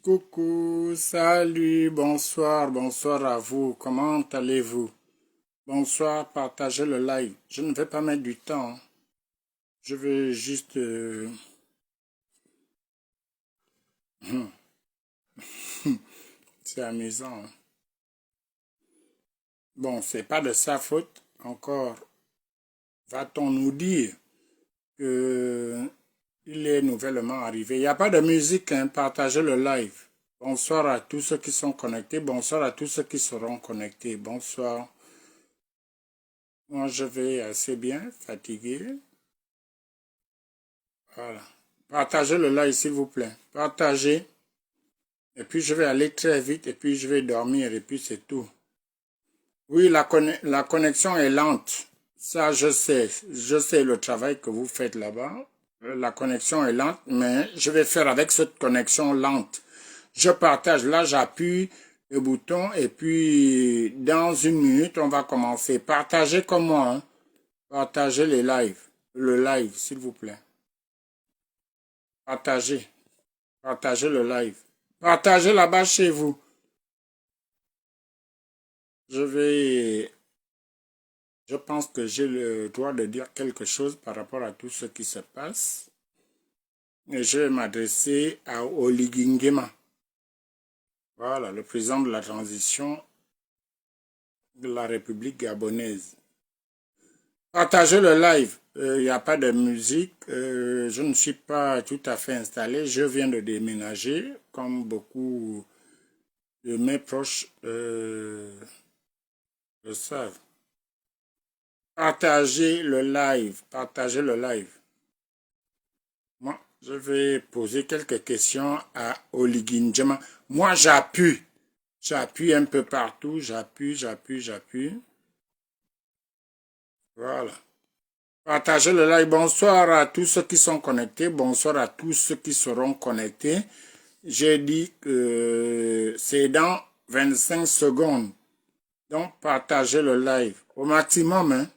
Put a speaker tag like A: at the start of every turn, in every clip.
A: Coucou, salut, bonsoir, bonsoir à vous. Comment allez-vous? Bonsoir, partagez le live. Je ne vais pas mettre du temps. Je vais juste... c'est amusant. Bon, c'est pas de sa faute. Encore, va-t-on nous dire que il est nouvellement arrivé. Il n'y a pas de musique, hein. Partagez le live. Bonsoir à tous ceux qui sont connectés. Bonsoir à tous ceux qui seront connectés. Bonsoir. Moi, je vais assez bien, fatigué. Voilà. Partagez le live, s'il vous plaît. Partagez. Et puis, je vais aller très vite. Et puis, je vais dormir. Et puis, c'est tout. Oui, la connexion est lente. Ça, je sais. Je sais le travail que vous faites là-bas. La connexion est lente, mais je vais faire avec cette connexion lente. Je partage. Là, j'appuie le bouton. Et puis, dans une minute, on va commencer. Partagez comme moi, hein. Partagez les lives. Le live, s'il vous plaît. Partagez. Partagez le live. Partagez là-bas chez vous. Je pense que j'ai le droit de dire quelque chose par rapport à tout ce qui se passe. Et je vais m'adresser à Oligui Nguema. Voilà, le président de la transition de la République gabonaise. Partagez le live. Il n'y a pas de musique. Je ne suis pas tout à fait installé. Je viens de déménager, comme beaucoup de mes proches le savent. Partagez le live. Partagez le live. Moi, je vais poser quelques questions à Oligui Nguema. Moi, j'appuie. J'appuie un peu partout. J'appuie. Voilà. Partagez le live. Bonsoir à tous ceux qui sont connectés. Bonsoir à tous ceux qui seront connectés. J'ai dit que c'est dans 25 secondes. Donc, partagez le live. Au maximum, hein.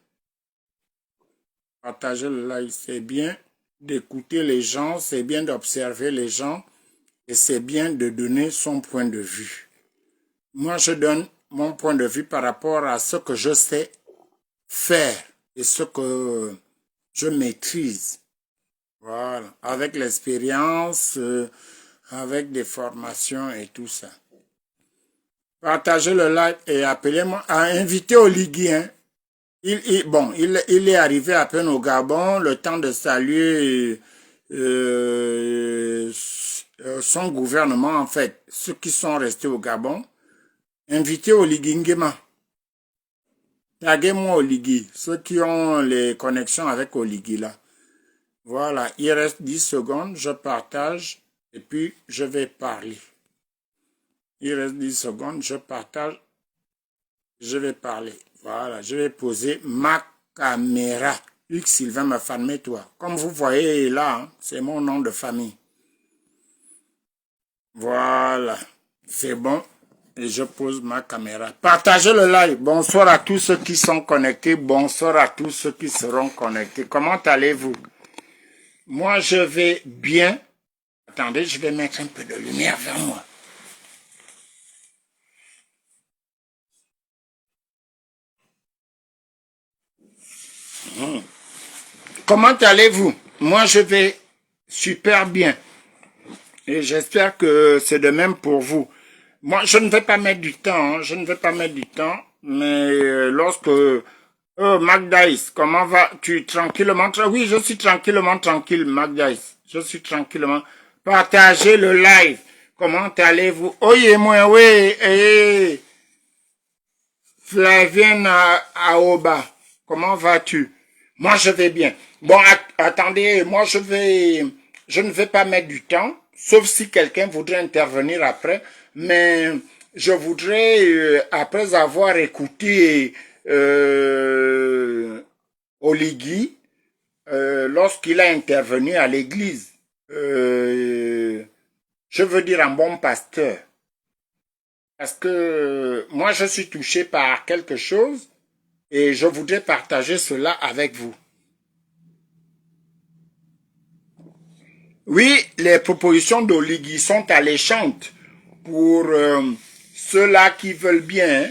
A: Partagez le live. C'est bien d'écouter les gens. C'est bien d'observer les gens. Et c'est bien de donner son point de vue. Moi, je donne mon point de vue par rapport à ce que je sais faire et ce que je maîtrise. Voilà, avec l'expérience, avec des formations et tout ça. Partagez le live et appelez-moi à inviter Oligui. Hein. Il est arrivé à peine au Gabon, le temps de saluer son gouvernement, en fait, ceux qui sont restés au Gabon. Invitez Oligui Nguema. Taguez-moi Oligui, ceux qui ont les connexions avec Oligui là. Voilà, il reste 10 secondes, je partage et puis je vais parler. Il reste 10 secondes, je partage, je vais parler. Voilà, je vais poser ma caméra. Luc Sylvain Mafamé, toi. Comme vous voyez là, hein, c'est mon nom de famille. Voilà, c'est bon. Et je pose ma caméra. Partagez le live. Bonsoir à tous ceux qui sont connectés. Bonsoir à tous ceux qui seront connectés. Comment allez-vous? Moi, je vais bien. Attendez, je vais mettre un peu de lumière vers moi. Comment allez-vous? Moi, je vais super bien. Et j'espère que c'est de même pour vous. Moi, je ne vais pas mettre du temps. Hein, je ne vais pas mettre du temps. Mais lorsque... Oh, Magdaïs, comment vas-tu tranquillement? Oui, je suis tranquillement tranquille, Magdaïs. Je suis tranquillement. Partagez le live. Comment allez-vous? Oye, moi, oui. Eh, Flavienne Aoba, comment vas-tu? Moi, je vais bien. Bon, attendez, moi, je ne vais pas mettre du temps, sauf si quelqu'un voudrait intervenir après, mais je voudrais, après avoir écouté Oligui, lorsqu'il a intervenu à l'église, je veux dire un bon pasteur, parce que moi, je suis touché par quelque chose et je voudrais partager cela avec vous. Oui, les propositions d'Oligui sont alléchantes pour ceux-là qui veulent bien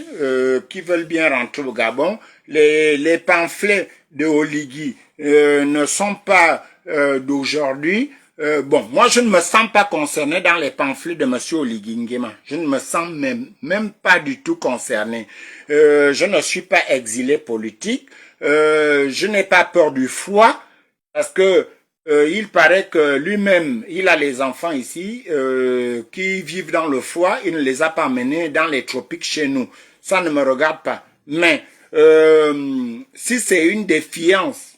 A: rentrer au Gabon. Les pamphlets de Oligui ne sont pas d'aujourd'hui. Bon, moi je ne me sens pas concerné dans les pamphlets de Monsieur Oligui Nguema. Je ne me sens même pas du tout concerné. Je ne suis pas exilé politique. Je n'ai pas peur du froid parce que il paraît que lui-même, il a les enfants ici qui vivent dans le froid. Il ne les a pas menés dans les tropiques chez nous. Ça ne me regarde pas. Mais si c'est une défiance,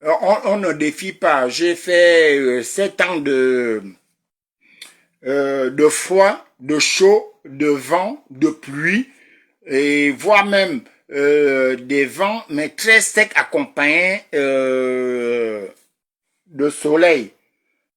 A: on ne défie pas. J'ai fait 7 ans de froid, de chaud, de vent, de pluie, et voire même des vents, mais très secs accompagnés de soleil.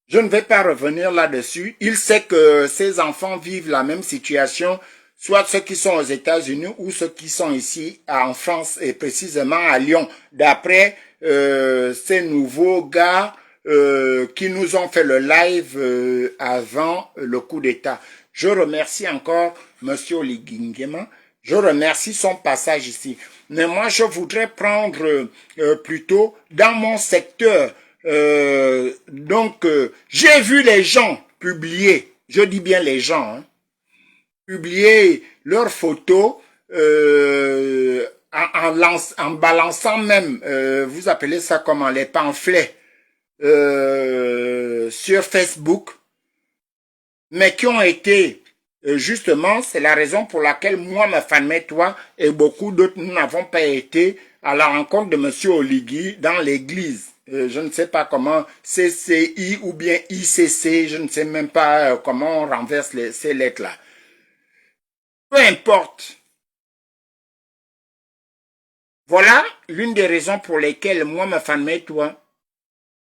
A: Je ne vais pas revenir là-dessus. Il sait que ses enfants vivent la même situation, soit ceux qui sont aux États-Unis ou ceux qui sont ici en France et précisément à Lyon, d'après ces nouveaux gars qui nous ont fait le live avant le coup d'État. Je remercie encore Monsieur Oligui Nguema. Je remercie son passage ici. Mais moi, je voudrais prendre plutôt dans mon secteur. J'ai vu les gens publier, je dis bien les gens, hein, publier leurs photos en balançant même, vous appelez ça comment, les pamphlets sur Facebook, mais qui ont été, justement, c'est la raison pour laquelle moi, ma femme et toi, et beaucoup d'autres, nous n'avons pas été à la rencontre de Monsieur Oligui dans l'église. Je ne sais pas comment, CCI ou bien ICC, je ne sais même pas comment on renverse ces lettres-là. Peu importe. Voilà l'une des raisons pour lesquelles moi, ma femme et toi,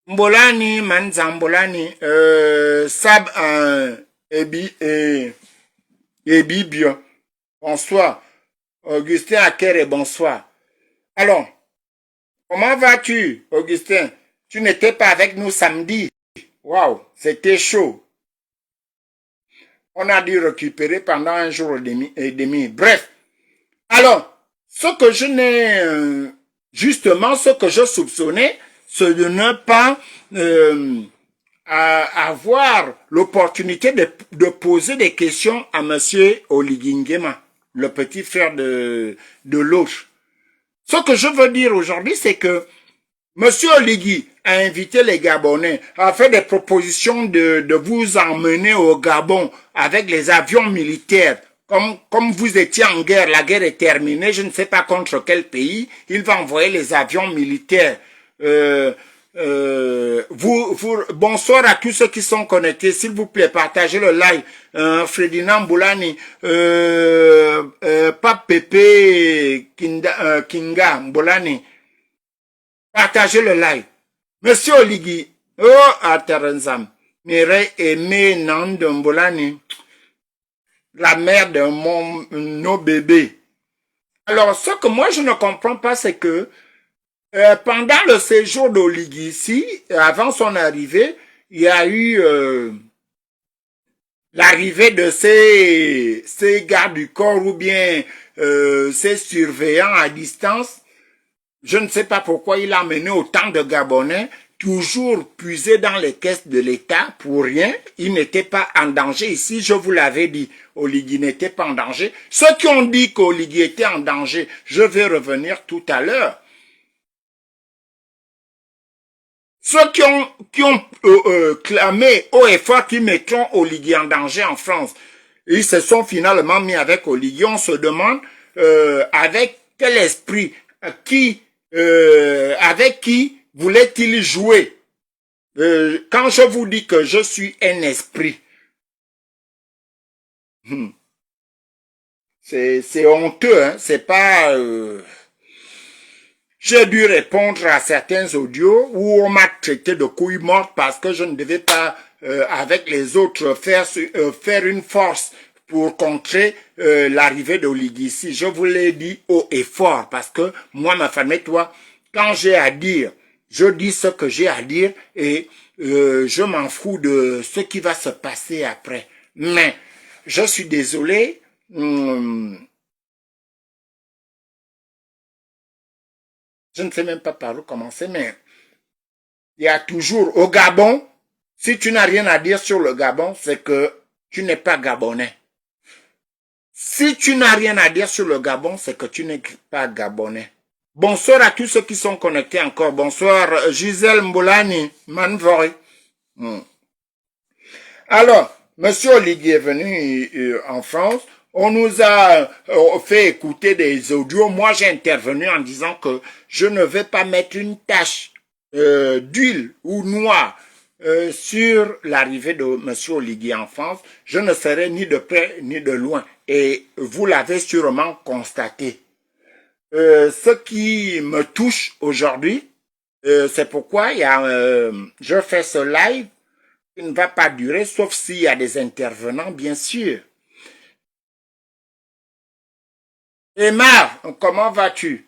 A: Mbolani, Manzambolani, Sab, Ebi Bio. Bonsoir. Augustin Akere, bonsoir. Alors, comment vas-tu, Augustin? Tu n'étais pas avec nous samedi. Waouh, c'était chaud. On a dû récupérer pendant un jour et demi. Bref. Alors, ce que je n'ai, justement, ce que je soupçonnais, c'est de ne pas avoir l'opportunité de poser des questions à Monsieur Oligui Nguema, le petit frère de l'autre. Ce que je veux dire aujourd'hui, c'est que Monsieur Oligui a invité les Gabonais, a fait des propositions de vous emmener au Gabon avec les avions militaires. Comme vous étiez en guerre, la guerre est terminée, je ne sais pas contre quel pays, il va envoyer les avions militaires. Bonsoir à tous ceux qui sont connectés, s'il vous plaît, partagez le live. Ferdinand Boulani, Pape Pepe Kinga Boulani, partagez le live. Monsieur Oligui, Aterenzam, Mireille Aimé Nandon Boulani, la mère de nos bébés. Alors, ce que moi je ne comprends pas, c'est que pendant le séjour d'Oligui ici, avant son arrivée, il y a eu l'arrivée de ces gardes du corps ou bien ces surveillants à distance. Je ne sais pas pourquoi il a mené autant de Gabonais, toujours puisés dans les caisses de l'État pour rien. Il n'était pas en danger ici, je vous l'avais dit. Oligui n'était pas en danger. Ceux qui ont dit qu'Oligui était en danger, je vais revenir tout à l'heure. Ceux qui ont clamé haut et fort qu'ils mettront Oligui en danger en France, ils se sont finalement mis avec Oligui. On se demande avec quel esprit, avec qui voulait-il jouer? Quand je vous dis que je suis un esprit, c'est honteux, hein? C'est pas... J'ai dû répondre à certains audios où on m'a traité de couille morte parce que je ne devais pas, avec les autres, faire une force pour contrer l'arrivée d'Oligui ici. Je vous l'ai dit haut et fort parce que moi, ma femme et toi, quand j'ai à dire, je dis ce que j'ai à dire et je m'en fous de ce qui va se passer après. Mais, je suis désolé, je ne sais même pas par où commencer, mais il y a toujours, au Gabon, si tu n'as rien à dire sur le Gabon, c'est que tu n'es pas Gabonais. Si tu n'as rien à dire sur le Gabon, c'est que tu n'es pas Gabonais. Bonsoir à tous ceux qui sont connectés encore. Bonsoir Gisèle Mbolani, Manvori. Alors, Monsieur Oligui est venu en France. On nous a fait écouter des audios. Moi, j'ai intervenu en disant que je ne vais pas mettre une tache d'huile ou noix sur l'arrivée de Monsieur Oligui en France. Je ne serai ni de près ni de loin. Et vous l'avez sûrement constaté. Ce qui me touche aujourd'hui, c'est pourquoi je fais ce live qui ne va pas durer, sauf s'il y a des intervenants, bien sûr. Emma, comment vas-tu?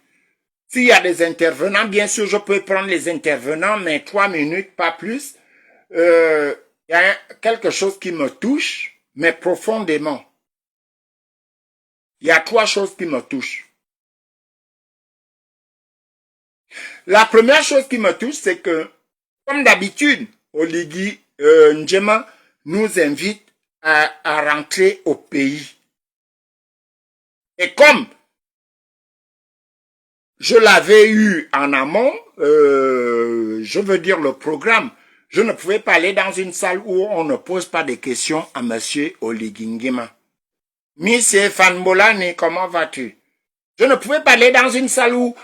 A: S'il y a des intervenants, bien sûr, je peux prendre les intervenants, mais 3 minutes, pas plus. Il y a quelque chose qui me touche, mais profondément. Il y a 3 choses qui me touchent. La première chose qui me touche, c'est que, comme d'habitude, Oligui Nguema nous invite à rentrer au pays. Et comme je l'avais eu en amont, je veux dire le programme, je ne pouvais pas aller dans une salle où on ne pose pas de questions à Monsieur Oligui Nguema. Monsieur Fanbolani, comment vas-tu? Je ne pouvais pas aller dans une salle où,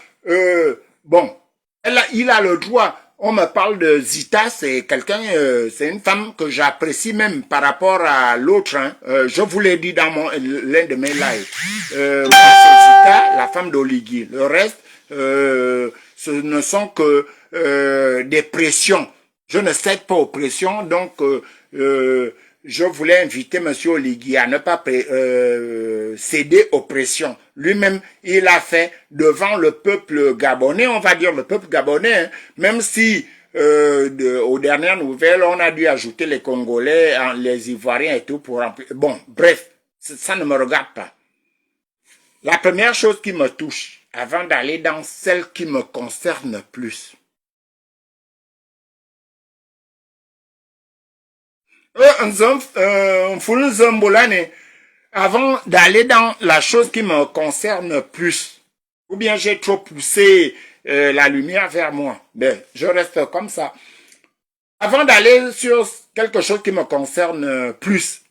A: il a le droit. On me parle de Zita, c'est quelqu'un, c'est une femme que j'apprécie même par rapport à l'autre. Hein. Je vous l'ai dit dans l'un de mes lives. C'est Zita, la femme d'Oligui. Le reste, ce ne sont que des pressions. Je ne cède pas aux pressions, donc je voulais inviter Monsieur Oligui à ne pas céder aux pressions. Lui-même, il a fait devant le peuple gabonais, on va dire le peuple gabonais, hein, même si aux dernières nouvelles, on a dû ajouter les Congolais, les Ivoiriens et tout pour remplir. Bon, bref, ça ne me regarde pas. La première chose qui me touche, avant d'aller dans celle qui me concerne plus, avant d'aller dans la chose qui me concerne plus, ou bien j'ai trop poussé la lumière vers moi, ben, je reste comme ça. Avant d'aller sur quelque chose qui me concerne plus,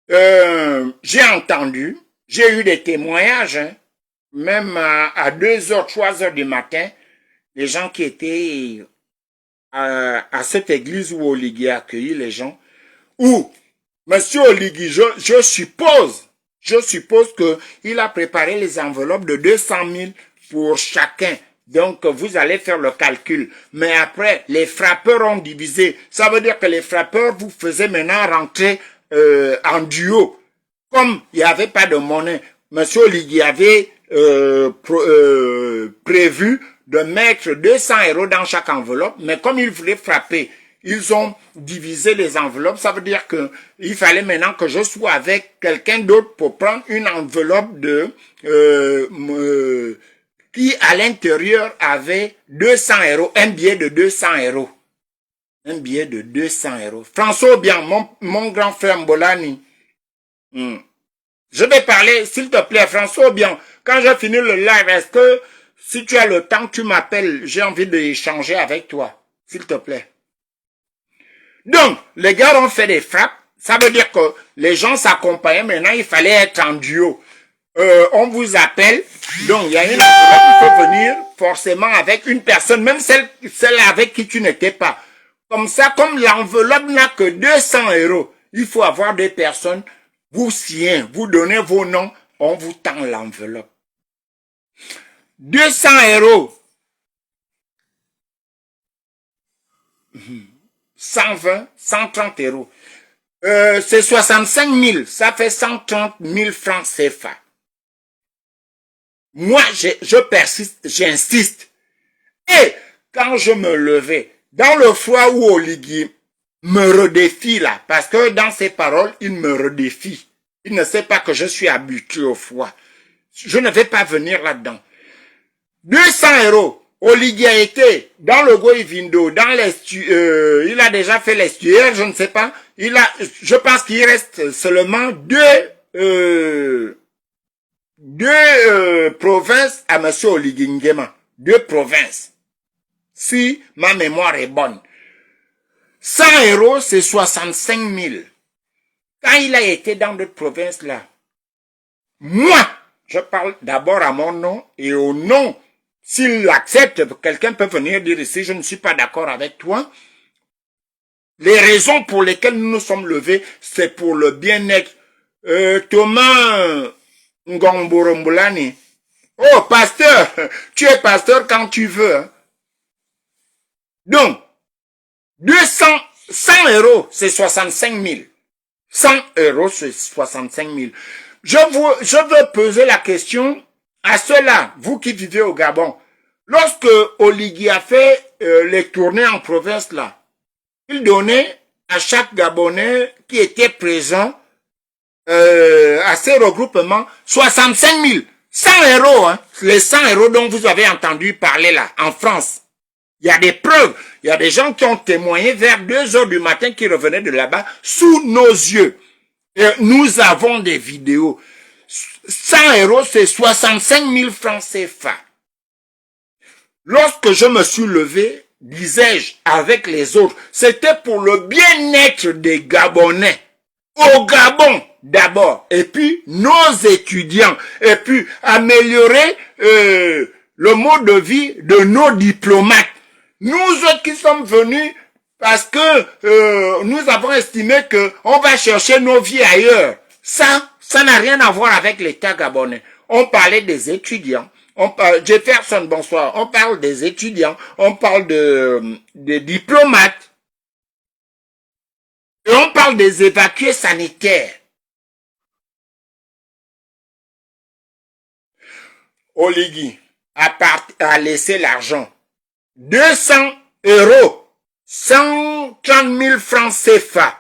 A: j'ai entendu, j'ai eu des témoignages, hein, même à 2h, 3h du matin, les gens qui étaient à cette église où Oligui a accueilli les gens, où Monsieur Oligui, je suppose que il a préparé les enveloppes de 200 000 pour chacun. Donc, vous allez faire le calcul. Mais après, les frappeurs ont divisé. Ça veut dire que les frappeurs, vous faisiez maintenant rentrer en duo. Comme il n'y avait pas de monnaie, Monsieur Oligui avait prévu de mettre 200 € dans chaque enveloppe, mais comme il voulait frapper, ils ont divisé les enveloppes. Ça veut dire que il fallait maintenant que je sois avec quelqu'un d'autre pour prendre une enveloppe de qui à l'intérieur avait 200 €, un billet de 200 €. Un billet de 200 €. François Obiang, mon grand frère Mbolani. Je vais parler, s'il te plaît, François Obiang. Quand j'ai fini le live, est-ce que si tu as le temps, tu m'appelles. J'ai envie d'échanger avec toi. S'il te plaît. Donc, les gars ont fait des frappes. Ça veut dire que les gens s'accompagnaient. Maintenant, il fallait être en duo. On vous appelle. Donc, il y a une enveloppe qui peut venir forcément avec une personne, même celle avec qui tu n'étais pas. Comme ça, comme l'enveloppe n'a que 200 €, il faut avoir des personnes. Vous signez, vous donnez vos noms, on vous tend l'enveloppe. 200 €. 120, 130 €. C'est 65 000, ça fait 130 000 francs CFA. Moi, je persiste, j'insiste. Et quand je me levais,
B: dans le froid où Oligui me redéfie là, parce que dans ses paroles, il me redéfie. Il ne sait pas que je suis habitué au froid. Je ne vais pas venir là-dedans. 200 €. Oligui a été dans le Goïvindo, dans il a déjà fait l'estuaire, je ne sais pas. Je pense qu'il reste seulement deux provinces à M. Oligui Nguema. 2 provinces. Si ma mémoire est bonne. 100 €, c'est 65 000. Quand il a été dans d'autres provinces là, moi, je parle d'abord à mon nom et au nom. S'il accepte, quelqu'un peut venir dire ici, je ne suis pas d'accord avec toi. Les raisons pour lesquelles nous nous sommes levés, c'est pour le bien-être. Thomas Ngomborombolani. Oh, pasteur, tu es pasteur quand tu veux. Hein. Donc, 100 €, c'est 65 000. 100 €, c'est 65 000. Je veux poser la question à ceux-là, vous qui vivez au Gabon. Lorsque Oligui a fait les tournées en province là, il donnait à chaque Gabonais qui était présent à ces regroupements 65 000. 100 €, hein, les 100 € dont vous avez entendu parler là, en France. Il y a des preuves. Il y a des gens qui ont témoigné vers 2 heures du matin qui revenaient de là-bas sous nos yeux. Et nous avons des vidéos. 100 €, c'est 65 000 francs CFA. Lorsque je me suis levé, disais-je, avec les autres, c'était pour le bien-être des Gabonais. Au Gabon, d'abord. Et puis, nos étudiants. Et puis, améliorer le mode de vie de nos diplomates. Nous autres qui sommes venus parce que nous avons estimé que on va chercher nos vies ailleurs. Ça n'a rien à voir avec l'État gabonais. On parlait des étudiants. Jefferson, bonsoir. On parle des étudiants. On parle des diplomates. Et on parle des évacués sanitaires. Oligui a laissé l'argent. 200 €. 130 000 francs CFA.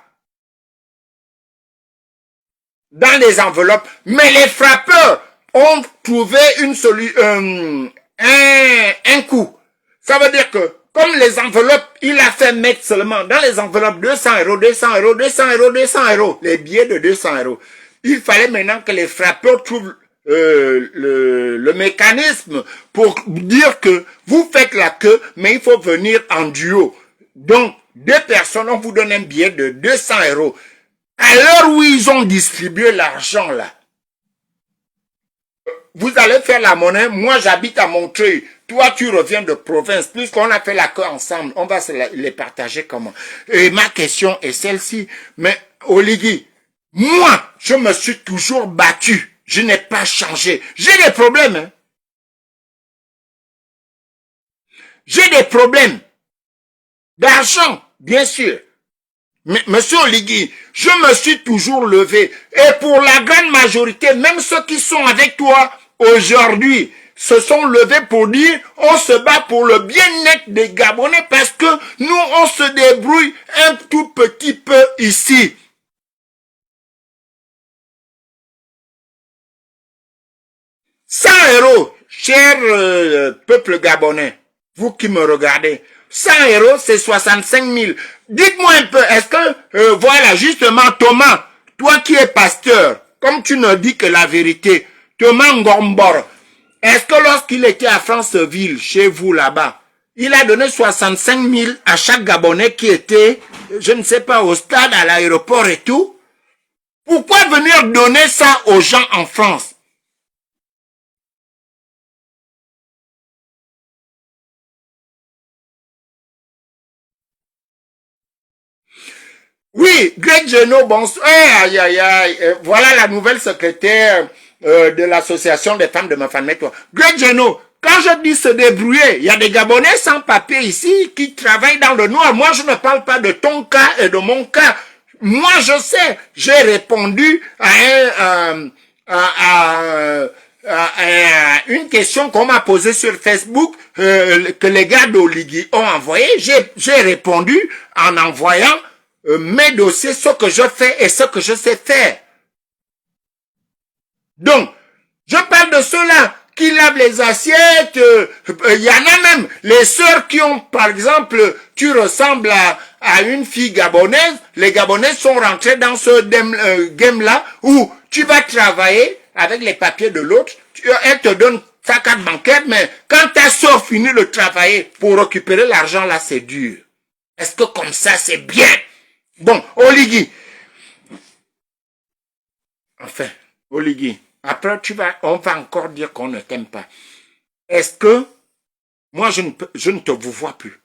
B: Dans les enveloppes. Mais les frappeurs ont trouvé une solution, un coup. Ça veut dire que, comme les enveloppes, il a fait mettre seulement dans les enveloppes 200 €, 200 €, 200 €, 200 €, les billets de 200 €. Il fallait maintenant que les frappeurs trouvent le mécanisme pour dire que vous faites la queue, mais il faut venir en duo. Donc, 2 personnes, on vous donne un billet de 200 €. À l'heure où ils ont distribué l'argent là, vous allez faire la monnaie, moi j'habite à Montreuil, toi tu reviens de province, puisqu'on a fait la queue ensemble, on va se les partager comment. Et ma question est celle-ci, mais Oligui, moi je me suis toujours battu, je n'ai pas changé, j'ai des problèmes. Hein. J'ai des problèmes d'argent, bien sûr. Mais, monsieur Oligui, je me suis toujours levé. Et pour la grande majorité, même ceux qui sont avec toi aujourd'hui, se sont levés pour dire, on se bat pour le bien-être des Gabonais parce que nous, on se débrouille un tout petit peu ici. « 100 €, cher peuple gabonais, vous qui me regardez, 100 €, c'est 65 000. Dites-moi un peu, est-ce que, voilà, justement, Thomas, toi qui es pasteur, comme tu ne dis que la vérité, Thomas Ngombor, est-ce que lorsqu'il était à Franceville, chez vous là-bas, il a donné 65 000 à chaque Gabonais qui était, je ne sais pas, au stade, à l'aéroport et tout? Pourquoi venir donner ça aux gens en France? Oui, Greg Geno, bonsoir. Aïe, aïe, aïe. Voilà la nouvelle secrétaire de l'association des femmes de ma famille. Greg Geno, quand je dis se débrouiller, il y a des Gabonais sans papier ici qui travaillent dans le noir. Moi, je ne parle pas de ton cas et de mon cas. Moi, je sais, j'ai répondu à une question qu'on m'a posée sur Facebook, que les gars d'Oligui ont envoyé. J'ai répondu en envoyant mes dossiers, ce que je fais et ce que je sais faire. Donc, je parle de ceux-là qui lavent les assiettes. Il y en a même les sœurs qui ont, par exemple, tu ressembles à une fille gabonaise. Les Gabonaises sont rentrés dans ce game-là où tu vas travailler avec les papiers de l'autre. Elle te donne ta carte bancaire, mais quand ta soeur finit de travailler pour récupérer l'argent, là, c'est dur. Est-ce que comme ça, c'est bien? Bon, Oligui. Enfin, Oligui. Après, on va encore dire qu'on ne t'aime pas. Est-ce que, moi, je ne te vous vois plus.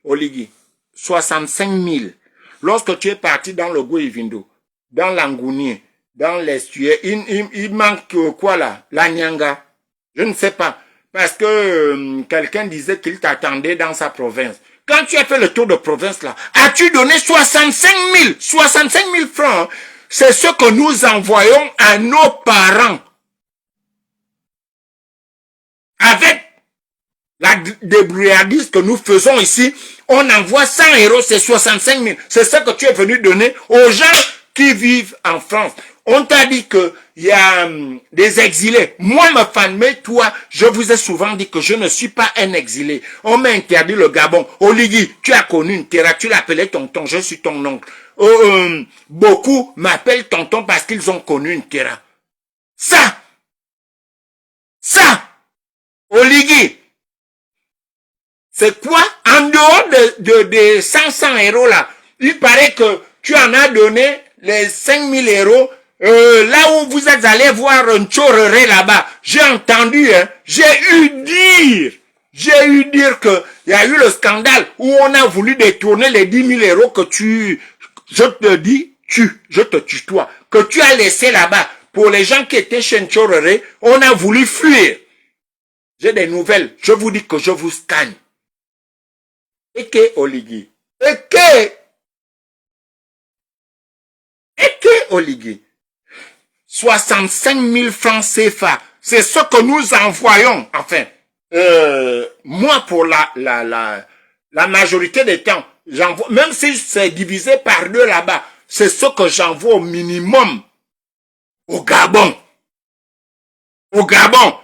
B: Oligui, 65 000. Lorsque tu es parti dans le Gouivindo, dans l'Angounier, dans l'estuaire, il manque quoi là? La Nyanga. Je ne sais pas. Parce que quelqu'un disait qu'il t'attendait dans sa province. Quand tu as fait le tour de province là, as-tu donné 65 000? 65 000 francs, c'est ce que nous envoyons à nos parents. Avec la débrouillardise que nous faisons ici, on envoie 100 €, c'est 65 000. C'est ce que tu es venu donner aux gens qui vivent en France. On t'a dit que il y a des exilés. Moi, ma femme, mais toi, je vous ai souvent dit que je ne suis pas un exilé. On m'a interdit le Gabon. Oligui, tu as connu une terre, tu l'appelais tonton, je suis ton oncle. Beaucoup m'appellent tonton parce qu'ils ont connu une terre. Ça, Oligui, c'est quoi? En dehors de 500 € là, il paraît que tu en as donné les 5000 €. Là où vous êtes allé voir un tchoreré là-bas, j'ai entendu, hein, j'ai eu dire que il y a eu le scandale où on a voulu détourner les 10 000 € que je te tutoie, que tu as laissé là-bas pour les gens qui étaient chez un tchoreré, on a voulu fuir. J'ai des nouvelles, je vous dis que je vous scanne. Et que Oligui, et que Oligui, 65 000 francs CFA, c'est ce que nous envoyons, enfin, moi pour la majorité des temps, j'envoie, même si c'est divisé par 2 là-bas, c'est ce que j'envoie au minimum au Gabon. Au Gabon.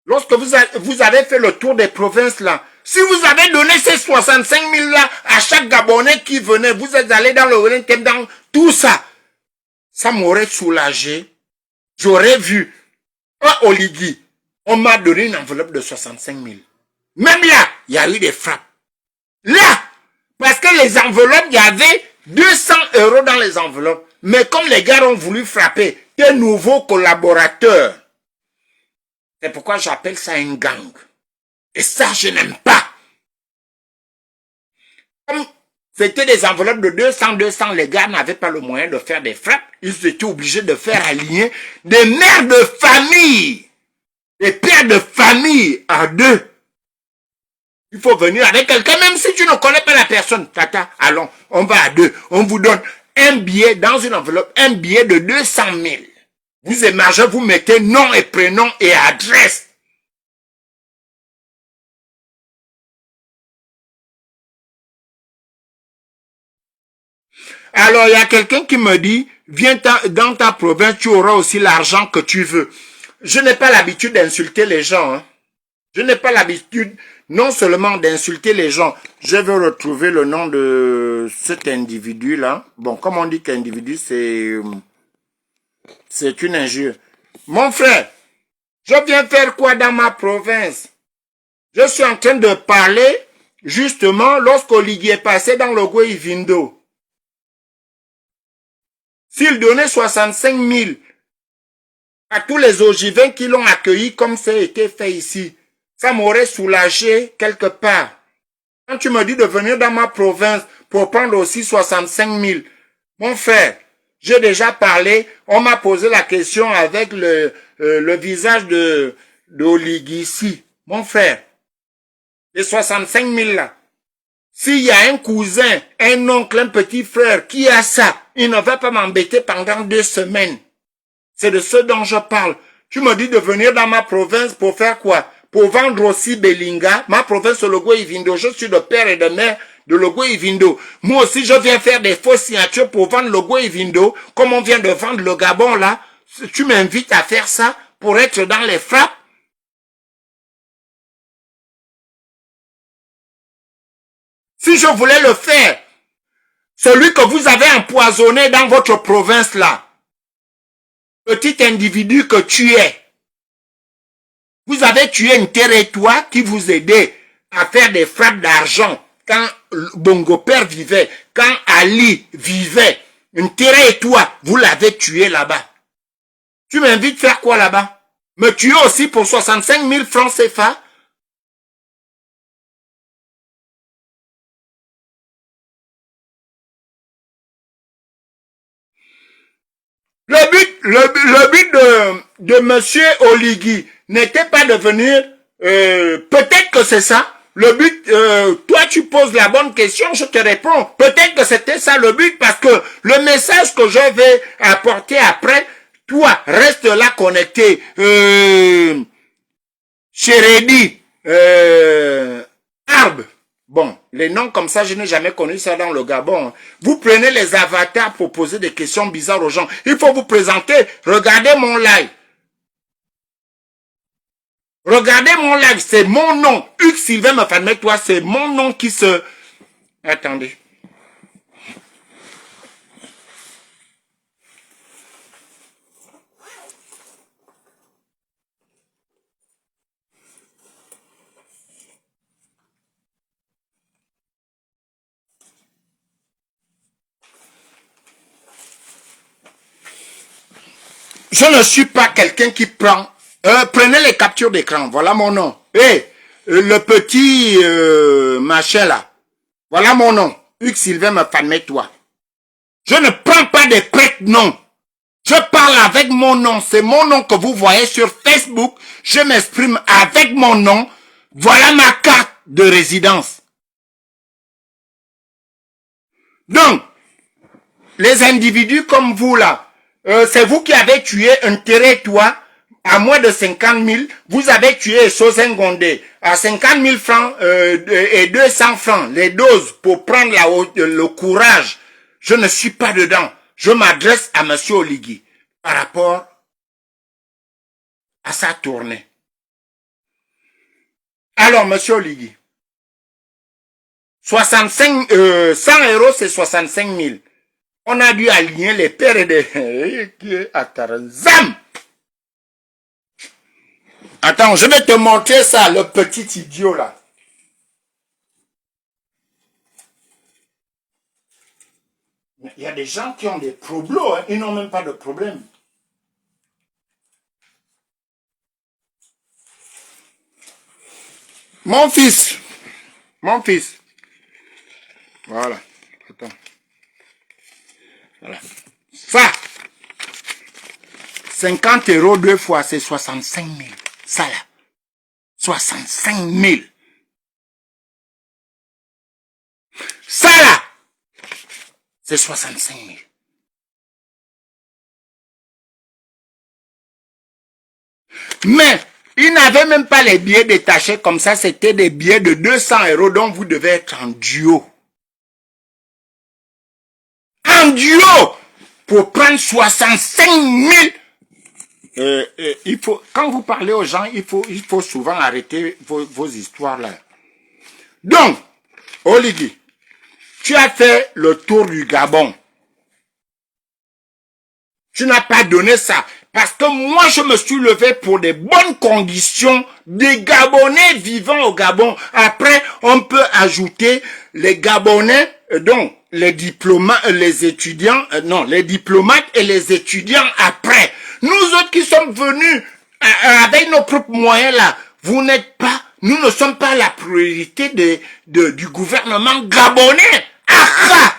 B: Lorsque vous avez fait le tour des provinces là, si vous avez donné ces 65 000 là à chaque Gabonais qui venait, vous êtes allé dans le Wellington, dans tout ça, ça m'aurait soulagé. J'aurais vu, Oligui, on m'a donné une enveloppe de 65 000. Même là, il y a eu des frappes. Là, parce que les enveloppes, il y avait 200 € dans les enveloppes. Mais comme les gars ont voulu frapper des nouveaux collaborateurs, c'est pourquoi j'appelle ça un gang. Et ça, je n'aime pas. Comme c'était des enveloppes de 200, les gars n'avaient pas le moyen de faire des frappes. Ils étaient obligés de faire aligner des mères de famille, des pères de famille à 2. Il faut venir avec quelqu'un, même si tu ne connais pas la personne. Tata, allons, on va à 2. On vous donne un billet dans une enveloppe, un billet de 200 000. Vous émargez, vous mettez nom et prénom et adresse. Alors, il y a quelqu'un qui me dit, viens dans ta province, tu auras aussi l'argent que tu veux. Je n'ai pas l'habitude d'insulter les gens. Hein. Je n'ai pas l'habitude non seulement d'insulter les gens. Je vais retrouver le nom de cet individu-là. Bon, comme on dit qu'individu, c'est une injure. Mon frère, je viens faire quoi dans ma province? Je suis en train de parler, justement, lorsqu'Oligui est passé dans le Gouivindo. S'il donnait 65 000 à tous les ogivins qui l'ont accueilli comme ça a été fait ici, ça m'aurait soulagé quelque part. Quand tu me dis de venir dans ma province pour prendre aussi 65 000, mon frère, j'ai déjà parlé, on m'a posé la question avec le visage d'Oligui ici. Mon frère, les 65 000 là, s'il y a un cousin, un oncle, un petit frère qui a ça, il ne va pas m'embêter pendant 2 semaines. C'est de ce dont je parle. Tu me dis de venir dans ma province pour faire quoi? Pour vendre aussi Belinga. Ma province, c'est Logo Ivindo. Je suis de père et de mère de Logo Ivindo. Moi aussi, je viens faire des fausses signatures pour vendre Logo Ivindo. Comme on vient de vendre le Gabon, là. Tu m'invites à faire ça pour être dans les frappes? Si je voulais le faire, celui que vous avez empoisonné dans votre province, là, petit individu que tu es, vous avez tué un territoire qui vous aidait à faire des frappes d'argent quand Bongo Père vivait, quand Ali vivait. Un territoire, vous l'avez tué là-bas. Tu m'invites faire quoi là-bas? Me tuer aussi pour 65 000 francs CFA? Le but de monsieur Oligui n'était pas de venir, peut-être que c'est ça. Le but, toi tu poses la bonne question, je te réponds. Peut-être que c'était ça le but parce que le message que je vais apporter après, toi reste là connecté. Chérédi, Arbe. Bon, les noms comme ça, je n'ai jamais connu ça dans le Gabon. Vous prenez les avatars pour poser des questions bizarres aux gens. Il faut vous présenter. Regardez mon live. Regardez mon live, c'est mon nom. Hugues Sylvain me fait mettre toi, c'est mon nom qui se... Attendez. Je ne suis pas quelqu'un qui prend... prenez les captures d'écran, voilà mon nom. Le petit machin là, voilà mon nom. Hugues Sylvain me fait mettre toi. Je ne prends pas des prêts noms. Je parle avec mon nom. C'est mon nom que vous voyez sur Facebook. Je m'exprime avec mon nom. Voilà ma carte de résidence. Donc, les individus comme vous là, c'est vous qui avez tué un territoire à moins de 50 000. Vous avez tué Sosengondé à 50 000 francs et 200 francs, les doses pour prendre le courage. Je ne suis pas dedans. Je m'adresse à monsieur Oligui par rapport à sa tournée. Alors, monsieur Oligui, 100 euros, c'est 65 000. On a dû aligner les pères et des... Attends, je vais te montrer ça, le petit idiot là. Il y a des gens qui ont des problèmes, hein. Ils n'ont même pas de problème. Mon fils. Voilà. Attends. Voilà. Ça. 50 euros deux fois, c'est 65 000. Ça là. 65 000. Ça là. C'est 65 000. Mais, ils n'avaient même pas les billets détachés comme ça. C'était des billets de 200 euros dont vous devez être en duo. En duo. Pour prendre 65 000. Il faut, quand vous parlez aux gens, il faut souvent arrêter vos histoires là. Donc, Oligui, tu as fait le tour du Gabon. Tu n'as pas donné ça. Parce que moi, je me suis levé pour des bonnes conditions des Gabonais vivant au Gabon. Après, on peut ajouter les Gabonais, donc les diplomates, les étudiants, les diplomates et les étudiants après. Nous autres qui sommes venus avec nos propres moyens là, vous n'êtes pas, nous ne sommes pas la priorité du gouvernement gabonais. Ah!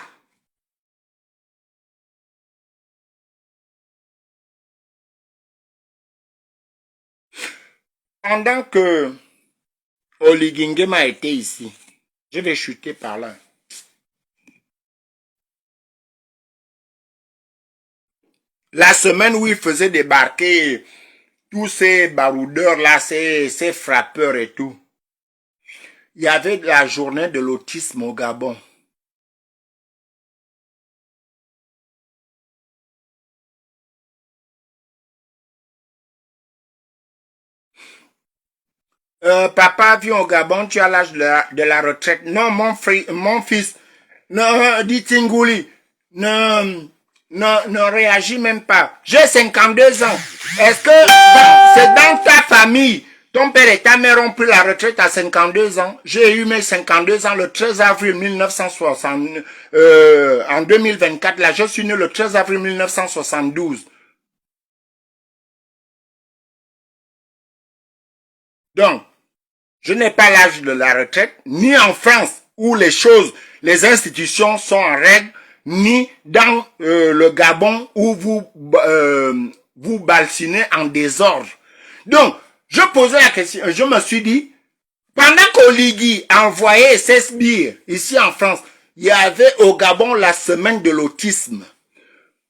B: Pendant que Oligui Nguema était ici, je vais chuter par là. la semaine où il faisait débarquer tous ces baroudeurs là, ces frappeurs et tout, il y avait la journée de l'autisme au Gabon. Papa, viens au Gabon, tu as l'âge de la retraite. Non, mon fils, non, dit Tingouli, ne réagis même pas. J'ai 52 ans. Est-ce que c'est dans ta famille, ton père et ta mère ont pris la retraite à 52 ans? J'ai eu mes 52 ans le 13 avril 1960, en 2024. Là, je suis né le 13 avril 1972. Donc, je n'ai pas l'âge de la retraite, ni en France, où les institutions sont en règle, ni dans le Gabon, où vous balsinez en désordre. Donc, je posais la question, je me suis dit, pendant qu'Oligui envoyait ses sbires ici en France, il y avait au Gabon la semaine de l'autisme.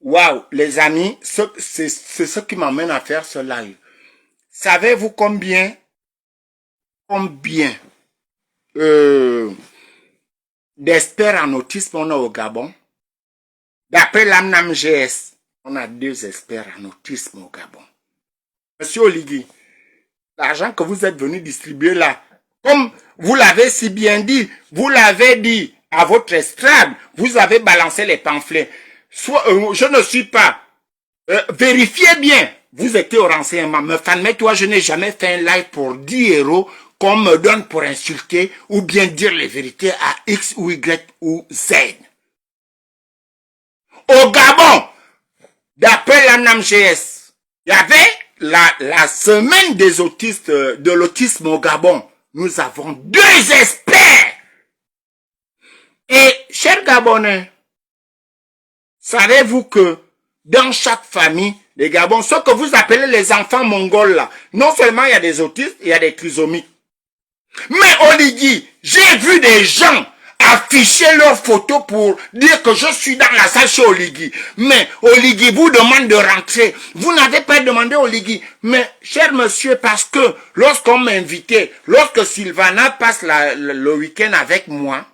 B: Waouh, les amis, c'est ce qui m'amène à faire ce live. Savez-vous combien d'experts en autisme on a au Gabon? D'après l'AMNAM-GS, on a 2 experts en autisme au Gabon. Monsieur Oligui, l'argent que vous êtes venu distribuer là, comme vous l'avez si bien dit, vous l'avez dit à votre estrade, vous avez balancé les pamphlets. Je ne suis pas. Vérifiez bien. Vous étiez au renseignement. Mais toi, je n'ai jamais fait un live pour 10 euros qu'on me donne pour insulter ou bien dire les vérités à X ou Y ou Z. Au Gabon, d'après l'ANAM-GS, il y avait la semaine des autistes, de l'autisme au Gabon. Nous avons 2 experts. Et, chers Gabonais, savez-vous que dans chaque famille, les Gabons, ce que vous appelez les enfants mongols là, non seulement il y a des autistes, il y a des trisomiques. Mais Oligui, j'ai vu des gens afficher leurs photos pour dire que je suis dans la salle chez Oligui. Mais Oligui vous demande de rentrer. Vous n'avez pas demandé Oligui. Mais cher monsieur, parce que lorsqu'on m'invitait, lorsque Sylvana passe le week-end avec moi,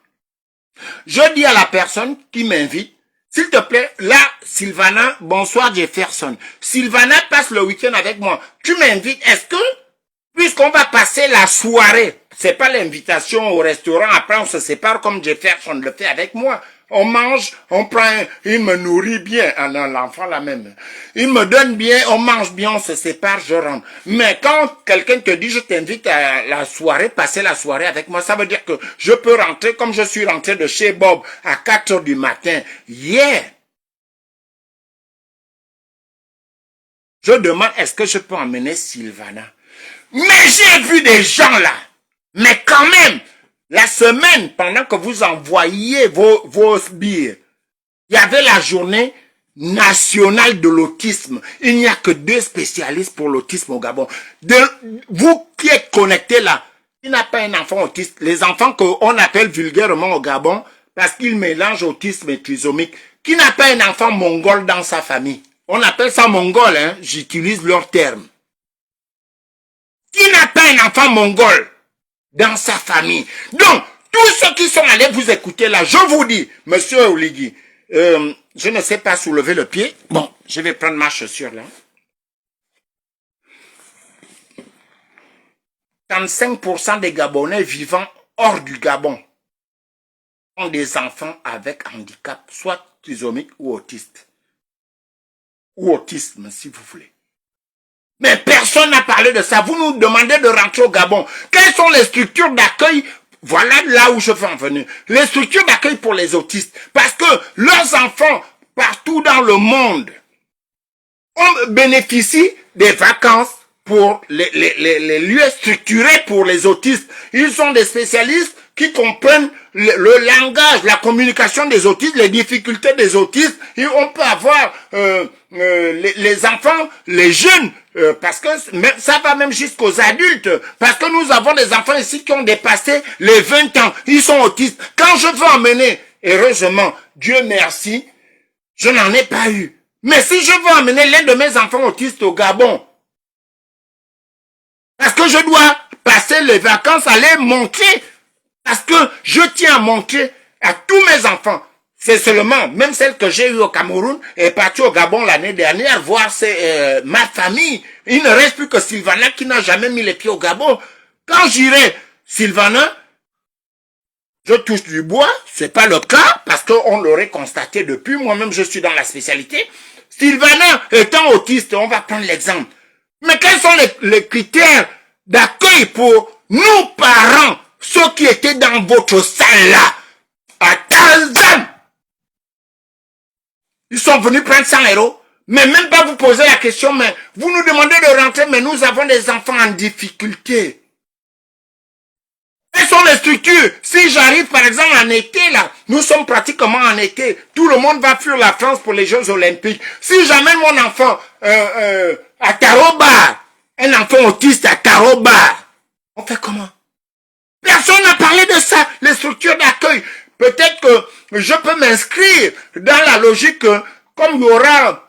B: je dis à la personne qui m'invite, s'il te plaît, là, Sylvana, bonsoir Jefferson. Sylvana passe le week-end avec moi. Tu m'invites, est-ce que, puisqu'on va passer la soirée, c'est pas l'invitation au restaurant, après on se sépare comme Jefferson le fait avec moi. On mange, on prend, il me nourrit bien. Ah non, l'enfant là même. Il me donne bien, on mange bien, on se sépare, je rentre. Mais quand quelqu'un te dit, je t'invite à la soirée, passer la soirée avec moi, ça veut dire que je peux rentrer comme je suis rentré de chez Bob à 4 heures du matin. Hier. Je demande, est-ce que je peux emmener Sylvana? Mais j'ai vu des gens là. Mais quand même, la semaine, pendant que vous envoyiez vos sbires, il y avait la journée nationale de l'autisme. Il n'y a que 2 spécialistes pour l'autisme au Gabon. Vous qui êtes connectés là, il n'a pas un enfant autiste. Les enfants qu'on appelle vulgairement au Gabon, parce qu'ils mélangent autisme et trisomique, qui n'a pas un enfant mongol dans sa famille. On appelle ça mongol, hein, j'utilise leur terme. Qui n'a pas un enfant mongol dans sa famille? Donc, tous ceux qui sont allés vous écouter là, je vous dis, monsieur Oligui, je ne sais pas soulever le pied. Bon, je vais prendre ma chaussure là. 35% des Gabonais vivant hors du Gabon ont des enfants avec handicap, soit trisomique ou autiste. Ou autisme, si vous voulez. Mais personne n'a parlé de ça. Vous nous demandez de rentrer au Gabon. Quelles sont les structures d'accueil? Voilà là où je veux en venir. Les structures d'accueil pour les autistes. Parce que leurs enfants, partout dans le monde, on bénéficie des vacances pour les lieux structurés pour les autistes. Ils sont des spécialistes qui comprennent le langage, la communication des autistes, les difficultés des autistes. Et on peut avoir les enfants, les jeunes, parce que ça va même jusqu'aux adultes. Parce que nous avons des enfants ici qui ont dépassé les 20 ans. Ils sont autistes. Quand je veux emmener, heureusement, Dieu merci, je n'en ai pas eu. Mais si je veux emmener l'un de mes enfants autistes au Gabon, parce que je dois passer les vacances à les montrer, parce que je tiens à montrer à tous mes enfants. C'est seulement, même celle que j'ai eue au Cameroun, est partie au Gabon l'année dernière voir ma famille. Il ne reste plus que Sylvana qui n'a jamais mis les pieds au Gabon. Quand j'irai, Sylvana, je touche du bois, c'est pas le cas, parce qu'on l'aurait constaté depuis, moi-même je suis dans la spécialité. Sylvana étant autiste, on va prendre l'exemple. Mais quels sont les critères d'accueil pour nous parents, ceux qui étaient dans votre salle là, à Tarzan? Ils sont venus prendre 100 €, mais même pas vous poser la question, mais vous nous demandez de rentrer, mais nous avons des enfants en difficulté. Quelles sont les structures? Si j'arrive par exemple en été là, nous sommes pratiquement en été, tout le monde va fuir la France pour les Jeux Olympiques. Si j'amène mon enfant à Taroba, un enfant autiste à Taroba, on fait comment? Personne n'a parlé de ça, les structures d'accueil. Peut-être que je peux m'inscrire dans la logique que, comme il y aura,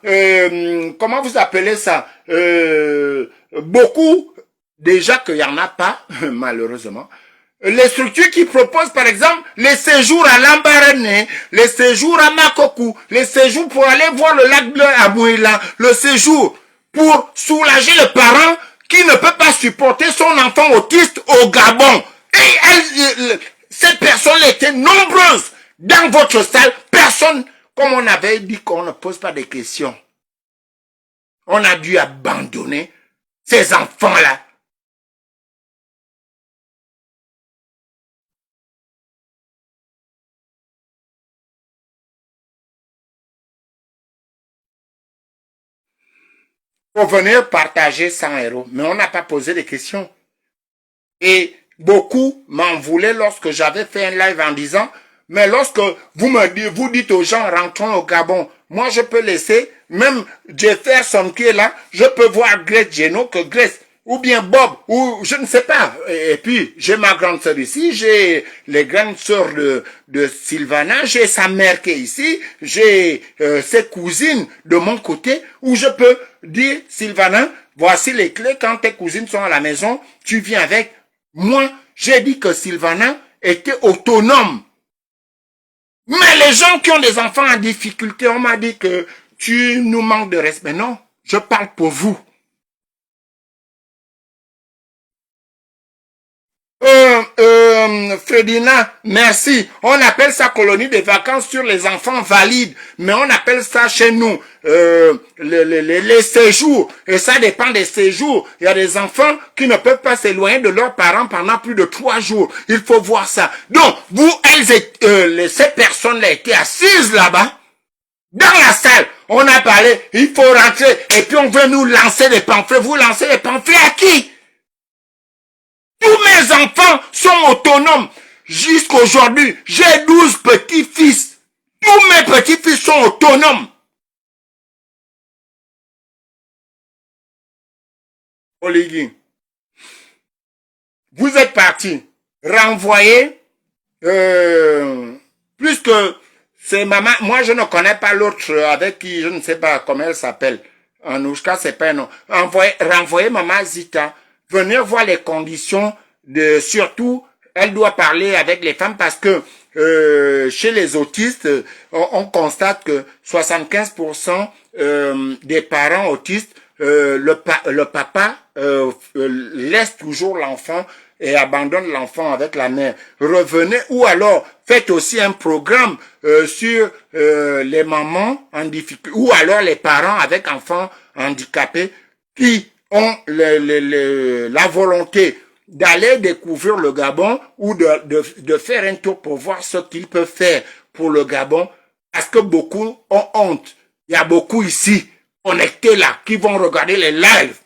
B: comment vous appelez ça, beaucoup, déjà qu'il n'y en a pas, malheureusement, les structures qui proposent, par exemple, les séjours à Lambaréné, les séjours à Makokou, les séjours pour aller voir le lac bleu à Mouila, le séjour pour soulager le parent qui ne peut pas supporter son enfant autiste au Gabon. Et ces personnes étaient nombreuses dans votre salle. Personne, comme on avait dit qu'on ne pose pas de questions. On a dû abandonner ces enfants-là. Pour venir partager 100 €. Mais on n'a pas posé de questions. Et beaucoup m'en voulaient lorsque j'avais fait un live en disant, mais lorsque vous dites aux gens, rentrons au Gabon, moi je peux laisser, même Jefferson qui est là, je peux voir Grace Geno, que Grace, ou bien Bob, ou je ne sais pas. Et puis, j'ai ma grande sœur ici, j'ai les grandes sœurs de Sylvana, j'ai sa mère qui est ici, j'ai ses cousines de mon côté, où je peux dire, Sylvana, voici les clés, quand tes cousines sont à la maison, tu viens avec. Moi, j'ai dit que Sylvana était autonome. Mais les gens qui ont des enfants en difficulté, on m'a dit que tu nous manques de respect. Non, je parle pour vous. Fredina, merci. On appelle ça colonie de vacances sur les enfants valides, mais on appelle ça chez nous les séjours. Et ça dépend des séjours. Il y a des enfants qui ne peuvent pas s'éloigner de leurs parents pendant plus de 3 jours. Il faut voir ça. Donc, vous, ces personnes-là étaient assises là-bas, dans la salle. On a parlé, il faut rentrer, et puis on veut nous lancer des pamphlets. Vous lancez des pamphlets à qui? Tous mes enfants sont autonomes. Jusqu'aujourd'hui, j'ai 12 petits-fils. Tous mes petits-fils sont autonomes. Oligui, vous êtes parti renvoyer plus que c'est maman. Moi, je ne connais pas l'autre avec qui je ne sais pas comment elle s'appelle. Anouchka, c'est pas un nom. Renvoyer maman Zita. Venir voir les conditions de, surtout, elle doit parler avec les femmes parce que chez les autistes, on constate que 75% des parents autistes, le papa laisse toujours l'enfant et abandonne l'enfant avec la mère. Revenez ou alors faites aussi un programme sur les mamans en difficulté ou alors les parents avec enfants handicapés qui ont la volonté d'aller découvrir le Gabon ou de faire un tour pour voir ce qu'ils peuvent faire pour le Gabon, parce que beaucoup ont honte. Il y a beaucoup ici, connectés là, qui vont regarder les lives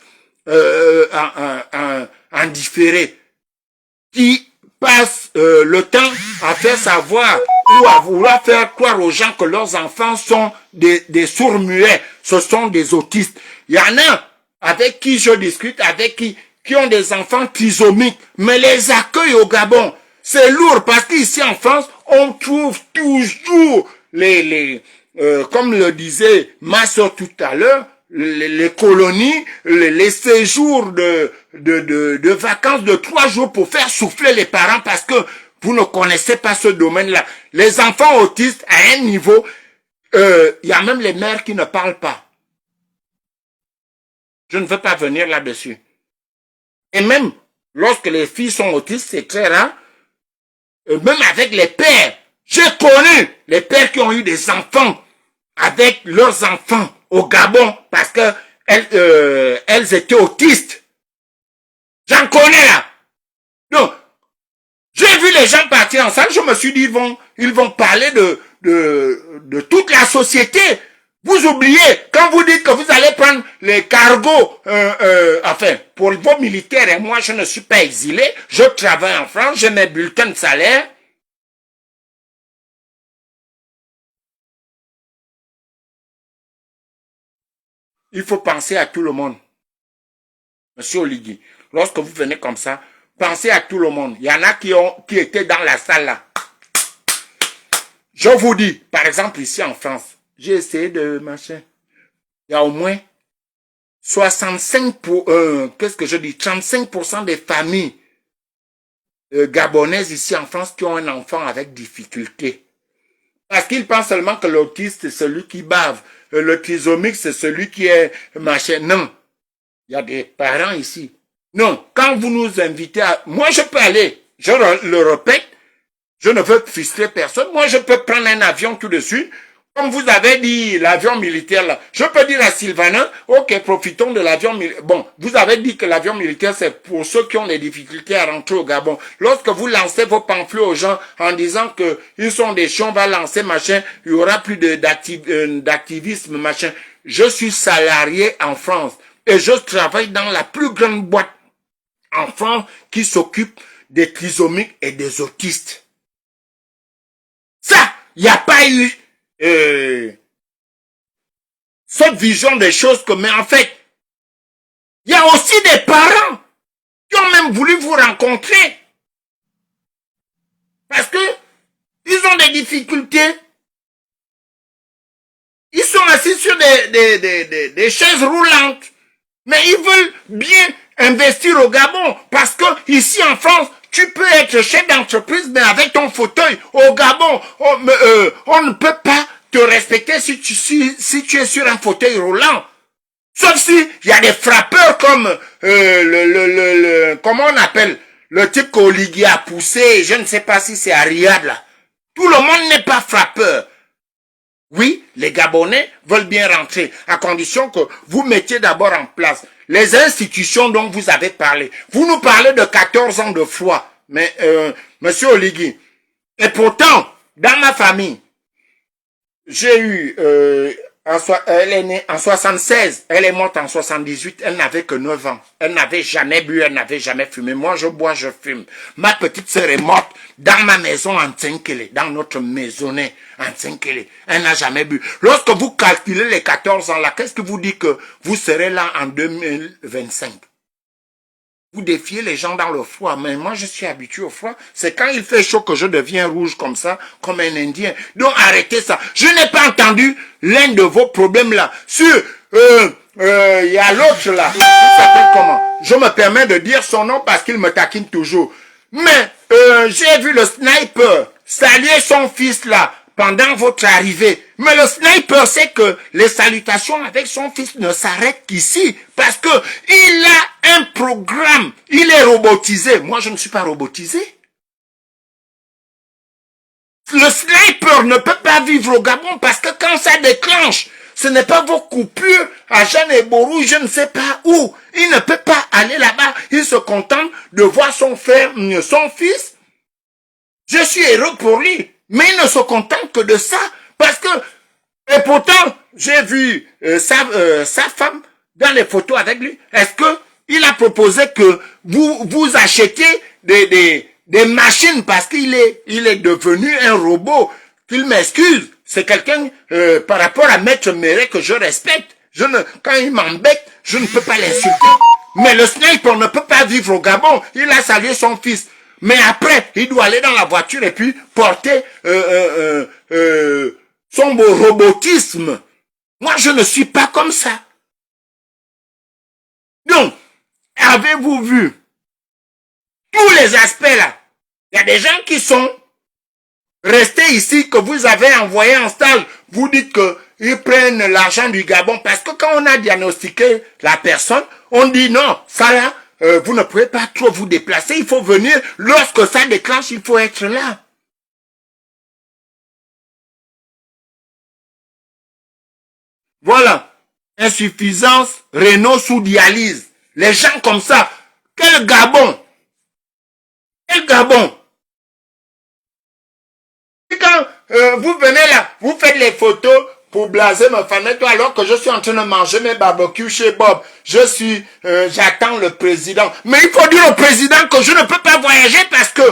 B: en différé, qui passent le temps à faire savoir ou à vouloir faire croire aux gens que leurs enfants sont des sourds-muets, ce sont des autistes. Il y en a avec qui je discute, avec qui ont des enfants trisomiques, mais les accueils au Gabon, c'est lourd parce qu'ici en France, on trouve toujours comme le disait ma soeur tout à l'heure, les colonies, les séjours de vacances de 3 jours pour faire souffler les parents parce que vous ne connaissez pas ce domaine-là. Les enfants autistes, à un niveau, il y a même les mères qui ne parlent pas. Je ne veux pas venir là-dessus. Et même, lorsque les filles sont autistes, c'est très rare. Même avec les pères. J'ai connu les pères qui ont eu des enfants avec leurs enfants au Gabon parce que elles étaient autistes. J'en connais là. Donc, j'ai vu les gens partir ensemble, je me suis dit, ils vont parler de toute la société. Vous oubliez, quand vous dites que vous allez prendre les cargos, enfin, pour vos militaires, et moi je ne suis pas exilé, je travaille en France, j'ai mes bulletins de salaire. Il faut penser à tout le monde. Monsieur Oligui, lorsque vous venez comme ça, pensez à tout le monde. Il y en a qui étaient dans la salle là. Je vous dis, par exemple ici en France, j'ai essayé de machin. Il y a au moins 35% des familles gabonaises ici en France qui ont un enfant avec difficulté. Parce qu'ils pensent seulement que l'autiste, c'est celui qui bave. Le trisomique, c'est celui qui est machin. Non. Il y a des parents ici. Non. Quand vous nous invitez à... Moi, je peux aller. Je le répète. Je ne veux frustrer personne. Moi, je peux prendre un avion tout de suite. Comme vous avez dit, l'avion militaire là. Je peux dire à Sylvain, ok, profitons de l'avion militaire. Bon, vous avez dit que l'avion militaire, c'est pour ceux qui ont des difficultés à rentrer au Gabon. Lorsque vous lancez vos pamphlets aux gens en disant que ils sont des chiens, on va lancer machin, il y aura plus d'activisme, machin. Je suis salarié en France et je travaille dans la plus grande boîte en France qui s'occupe des trisomiques et des autistes. Ça, il n'y a pas eu cette vision des choses que, mais en fait, il y a aussi des parents qui ont même voulu vous rencontrer. Parce que ils ont des difficultés. Ils sont assis sur des chaises roulantes. Mais ils veulent bien investir au Gabon. Parce que ici en France, tu peux être chef d'entreprise, mais avec ton fauteuil. Au Gabon, on ne peut pas te respecter si tu es sur un fauteuil roulant. Sauf si il y a des frappeurs comme comment on appelle le type qu'Oligui a poussé. Je ne sais pas si c'est à Riyad là. Tout le monde n'est pas frappeur. Oui, les Gabonais veulent bien rentrer, à condition que vous mettiez d'abord en place les institutions dont vous avez parlé. Vous nous parlez de 14 ans de foi, mais monsieur Oligui. Et pourtant, dans ma famille, j'ai eu, elle est née en 76, elle est morte en 78, elle n'avait que 9 ans. Elle n'avait jamais bu, elle n'avait jamais fumé. Moi, je bois, je fume. Ma petite sœur est morte dans ma maison en Tsinkele, dans notre maisonnée en Tsinkele. Elle n'a jamais bu. Lorsque vous calculez les 14 ans là, qu'est-ce que vous dites que vous serez là en 2025? Vous défiez les gens dans le froid, mais moi je suis habitué au froid. C'est quand il fait chaud que je deviens rouge comme ça, comme un Indien. Donc arrêtez ça. Je n'ai pas entendu l'un de vos problèmes là. Sur, y a l'autre là. Il s'appelle comment? Je me permets de dire son nom parce qu'il me taquine toujours. Mais j'ai vu le sniper saluer son fils là pendant votre arrivée. Mais le sniper sait que les salutations avec son fils ne s'arrêtent qu'ici. Parce que il a un programme. Il est robotisé. Moi, je ne suis pas robotisé. Le sniper ne peut pas vivre au Gabon parce que quand ça déclenche, ce n'est pas vos coupures à Jeanne et Borou, je ne sais pas où. Il ne peut pas aller là-bas. Il se contente de voir son frère, son fils. Je suis heureux pour lui. Mais il ne se contente que de ça. Parce que, et pourtant, j'ai vu sa femme dans les photos avec lui. Est-ce que il a proposé que vous achetiez des machines parce qu'il est devenu un robot? Qu'il m'excuse. C'est quelqu'un, par rapport à Maître Méré que je respecte. Quand il m'embête, je ne peux pas l'insulter. Mais le sniper ne peut pas vivre au Gabon. Il a salué son fils. Mais après, il doit aller dans la voiture et puis porter son beau robotisme. Moi, je ne suis pas comme ça. Donc, avez-vous vu tous les aspects là? Il y a des gens qui sont restés ici, que vous avez envoyé en stage. Vous dites qu'ils prennent l'argent du Gabon. Parce que quand on a diagnostiqué la personne, on dit non, ça là, vous ne pouvez pas trop vous déplacer. Il faut venir. Lorsque ça déclenche, il faut être là. Voilà. Insuffisance rénale sous dialyse. Les gens comme ça. Quel Gabon? Quel Gabon? Et quand vous venez là, vous faites les photos pour blaser ma famille, toi, alors que je suis en train de manger mes barbecues chez Bob. J'attends le président. Mais il faut dire au président que je ne peux pas voyager parce que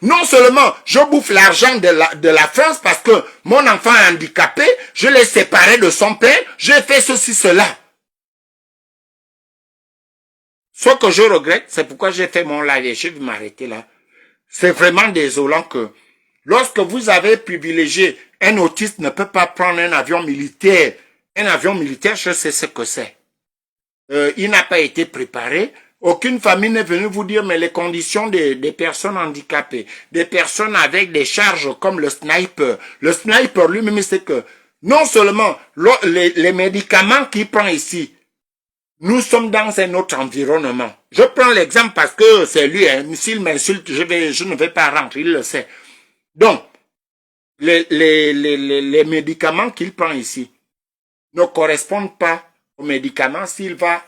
B: non seulement je bouffe l'argent de la France parce que mon enfant est handicapé, je l'ai séparé de son père, j'ai fait ceci, cela. Ce que je regrette, c'est pourquoi j'ai fait mon live et je vais m'arrêter là. C'est vraiment désolant que lorsque vous avez privilégié, un autiste ne peut pas prendre un avion militaire. Un avion militaire, je sais ce que c'est. Il n'a pas été préparé. Aucune famille n'est venue vous dire, mais les conditions des personnes handicapées, des personnes avec des charges comme le sniper. Le sniper lui-même, c'est que non seulement les médicaments qu'il prend ici, nous sommes dans un autre environnement. Je prends l'exemple parce que c'est lui, hein. S'il m'insulte, je ne vais pas rentrer, il le sait. Donc, les médicaments qu'il prend ici ne correspondent pas aux médicaments s'il va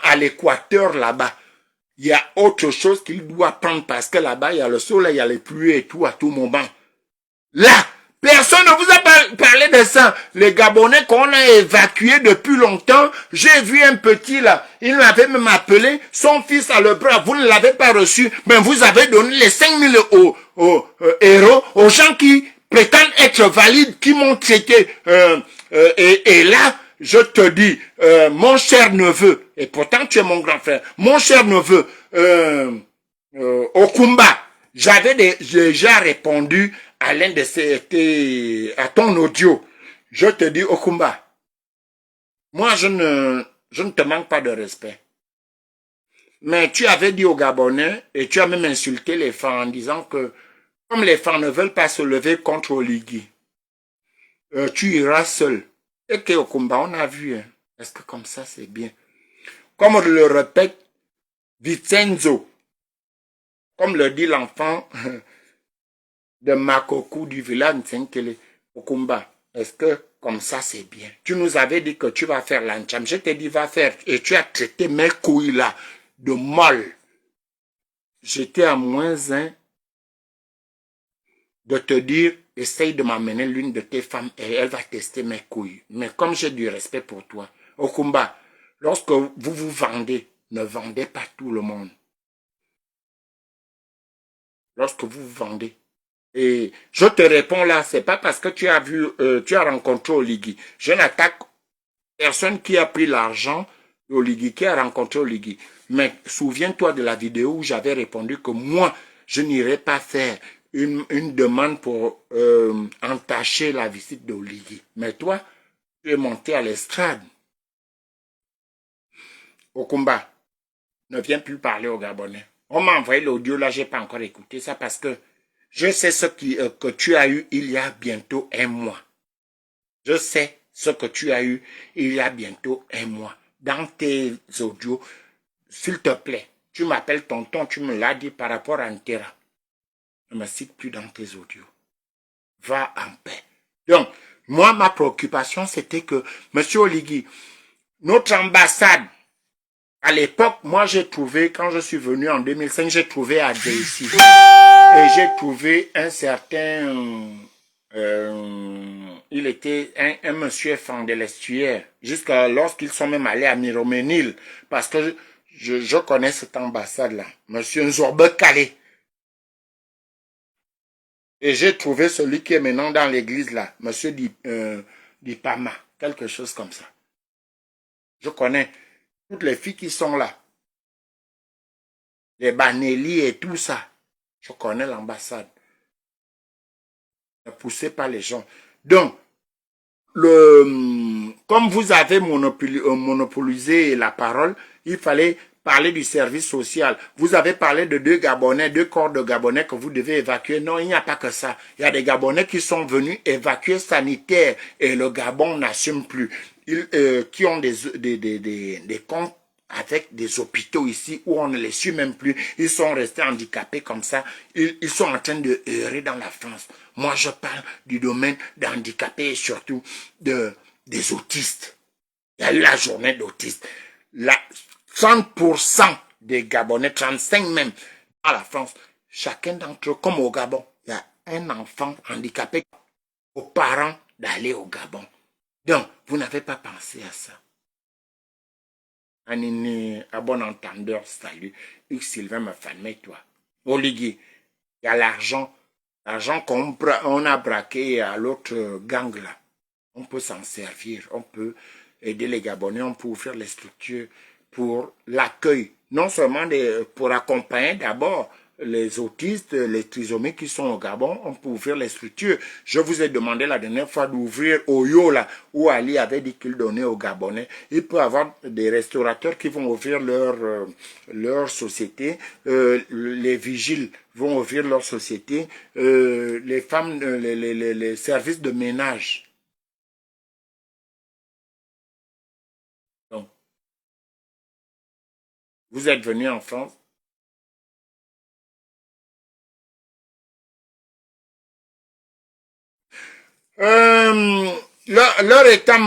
B: à l'équateur là-bas. Il y a autre chose qu'il doit prendre parce que là-bas, il y a le soleil, il y a les pluies et tout à tout moment. Là, personne ne vous a parlé de ça. Les Gabonais qu'on a évacués depuis longtemps, j'ai vu un petit là, il m'avait même appelé, son fils a le bras, vous ne l'avez pas reçu, mais vous avez donné les 5 000 euros aux gens qui prétendent être valides, qui m'ont traité. Et là, je te dis, mon cher neveu, et pourtant tu es mon grand frère, mon cher neveu, Okumba, j'avais déjà répondu à l'un de à ton audio. Je te dis, Okumba, moi je ne te manque pas de respect. Mais tu avais dit aux Gabonais, et tu as même insulté les femmes en disant que, comme les femmes ne veulent pas se lever contre Oligui, tu iras seul. Et que Okumba, on a vu, hein. Est-ce que comme ça c'est bien? Comme on le répète, Vincenzo, comme le dit l'enfant de Makoku du village Nsenkele, Okumba, est-ce que comme ça c'est bien? Tu nous avais dit que tu vas faire l'ancham. Je t'ai dit va faire et tu as traité mes couilles là de molles. J'étais à -1 de te dire essaye de m'amener l'une de tes femmes et elle va tester mes couilles. Mais comme j'ai du respect pour toi, Okumba, lorsque vous vous vendez, ne vendez pas tout le monde. Lorsque vous vous vendez. Et je te réponds là, c'est pas parce que tu as rencontré Oligui. Je n'attaque personne qui a pris l'argent d'Oligui, qui a rencontré Oligui. Mais souviens-toi de la vidéo où j'avais répondu que moi, je n'irai pas faire une demande pour entacher la visite d'Oligui. Mais toi, tu es monté à l'estrade. Okumba, ne viens plus parler aux Gabonais. On m'a envoyé l'audio là, j'ai pas encore écouté ça parce que je sais ce que tu as eu il y a bientôt 1 mois. Je sais ce que tu as eu il y a bientôt 1 mois. Dans tes audios, s'il te plaît, tu m'appelles tonton, tu me l'as dit par rapport à Ntera. Ne me cite plus dans tes audios. Va en paix. Donc, moi, ma préoccupation, c'était que, monsieur Oligui, notre ambassade, à l'époque, moi, j'ai trouvé, quand je suis venu en 2005, j'ai trouvé à ici. Et j'ai trouvé un certain, il était un monsieur fan de l'estuaire, jusqu'à lorsqu'ils sont même allés à Miroménil, parce que je connais cette ambassade-là, monsieur Nzorbe Calais. Et j'ai trouvé celui qui est maintenant dans l'église là, monsieur Dipama, quelque chose comme ça. Je connais toutes les filles qui sont là, les Banelli et tout ça. Je connais l'ambassade. Ne poussez pas les gens. Donc, comme vous avez monopolisé la parole, il fallait parler du service social. Vous avez parlé de 2 Gabonais, 2 corps de Gabonais que vous devez évacuer. Non, il n'y a pas que ça. Il y a des Gabonais qui sont venus évacuer sanitaire et le Gabon n'assume plus. Qui ont des comptes avec des hôpitaux ici où on ne les suit même plus. Ils sont restés handicapés comme ça. Ils sont en train de errer dans la France. Moi, je parle du domaine des handicapés et surtout des autistes. Il y a eu la journée d'autistes. 30% des Gabonais, 35 même, dans la France, chacun d'entre eux, comme au Gabon, il y a un enfant handicapé aux parents d'aller au Gabon. Donc, vous n'avez pas pensé à ça. Anine, à bon entendeur, salut. Hugues Sylvain me famille, toi. Oligui, il y a l'argent qu'on a braqué à l'autre gang là. On peut s'en servir, on peut aider les Gabonais, on peut ouvrir les structures pour l'accueil. Non seulement pour accompagner d'abord les autistes, les trisomiques qui sont au Gabon, on peut ouvrir les structures. Je vous ai demandé la dernière fois d'ouvrir Oyo là, où Ali avait dit qu'il donnait aux Gabonais. Il peut y avoir des restaurateurs qui vont ouvrir leur société, les vigiles vont ouvrir leur société, les femmes, les services de ménage. Donc, vous êtes venu en France. Leur état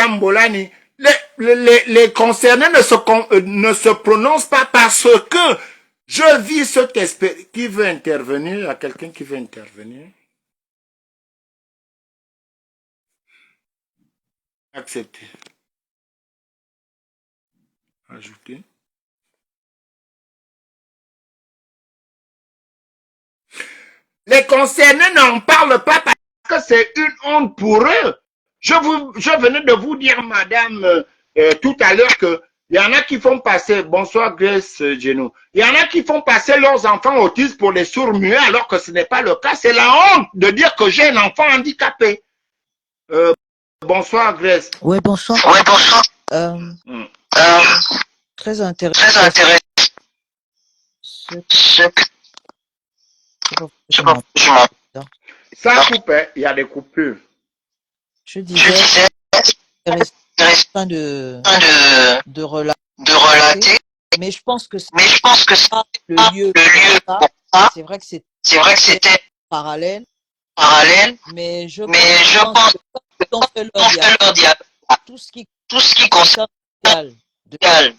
B: Mbolani, les concernés ne se prononcent pas parce que je vis cette expérience. Qui veut intervenir? Il y a quelqu'un qui veut intervenir? Accepter. Ajouter. Les concernés n'en parlent pas parce que c'est une honte pour eux. Je venais de vous dire, madame, tout à l'heure que il y en a qui font passer, bonsoir Grace Geno, il y en a qui font passer leurs enfants autistes pour les sourds-muets alors que ce n'est pas le cas. C'est la honte de dire que j'ai un enfant handicapé. Bonsoir Grace.
C: Oui, bonsoir.
D: Oui, bonsoir.
C: Très intéressant.
D: Très intéressant.
B: Ça coupe, il y a des coupures.
C: Je disais, intéressant de relater, mais je pense que c'est pas le lieu pour ça. C'est vrai que c'était parallèle, mais je pense que quand on fait leur dialogue, tout ce qui concerne de être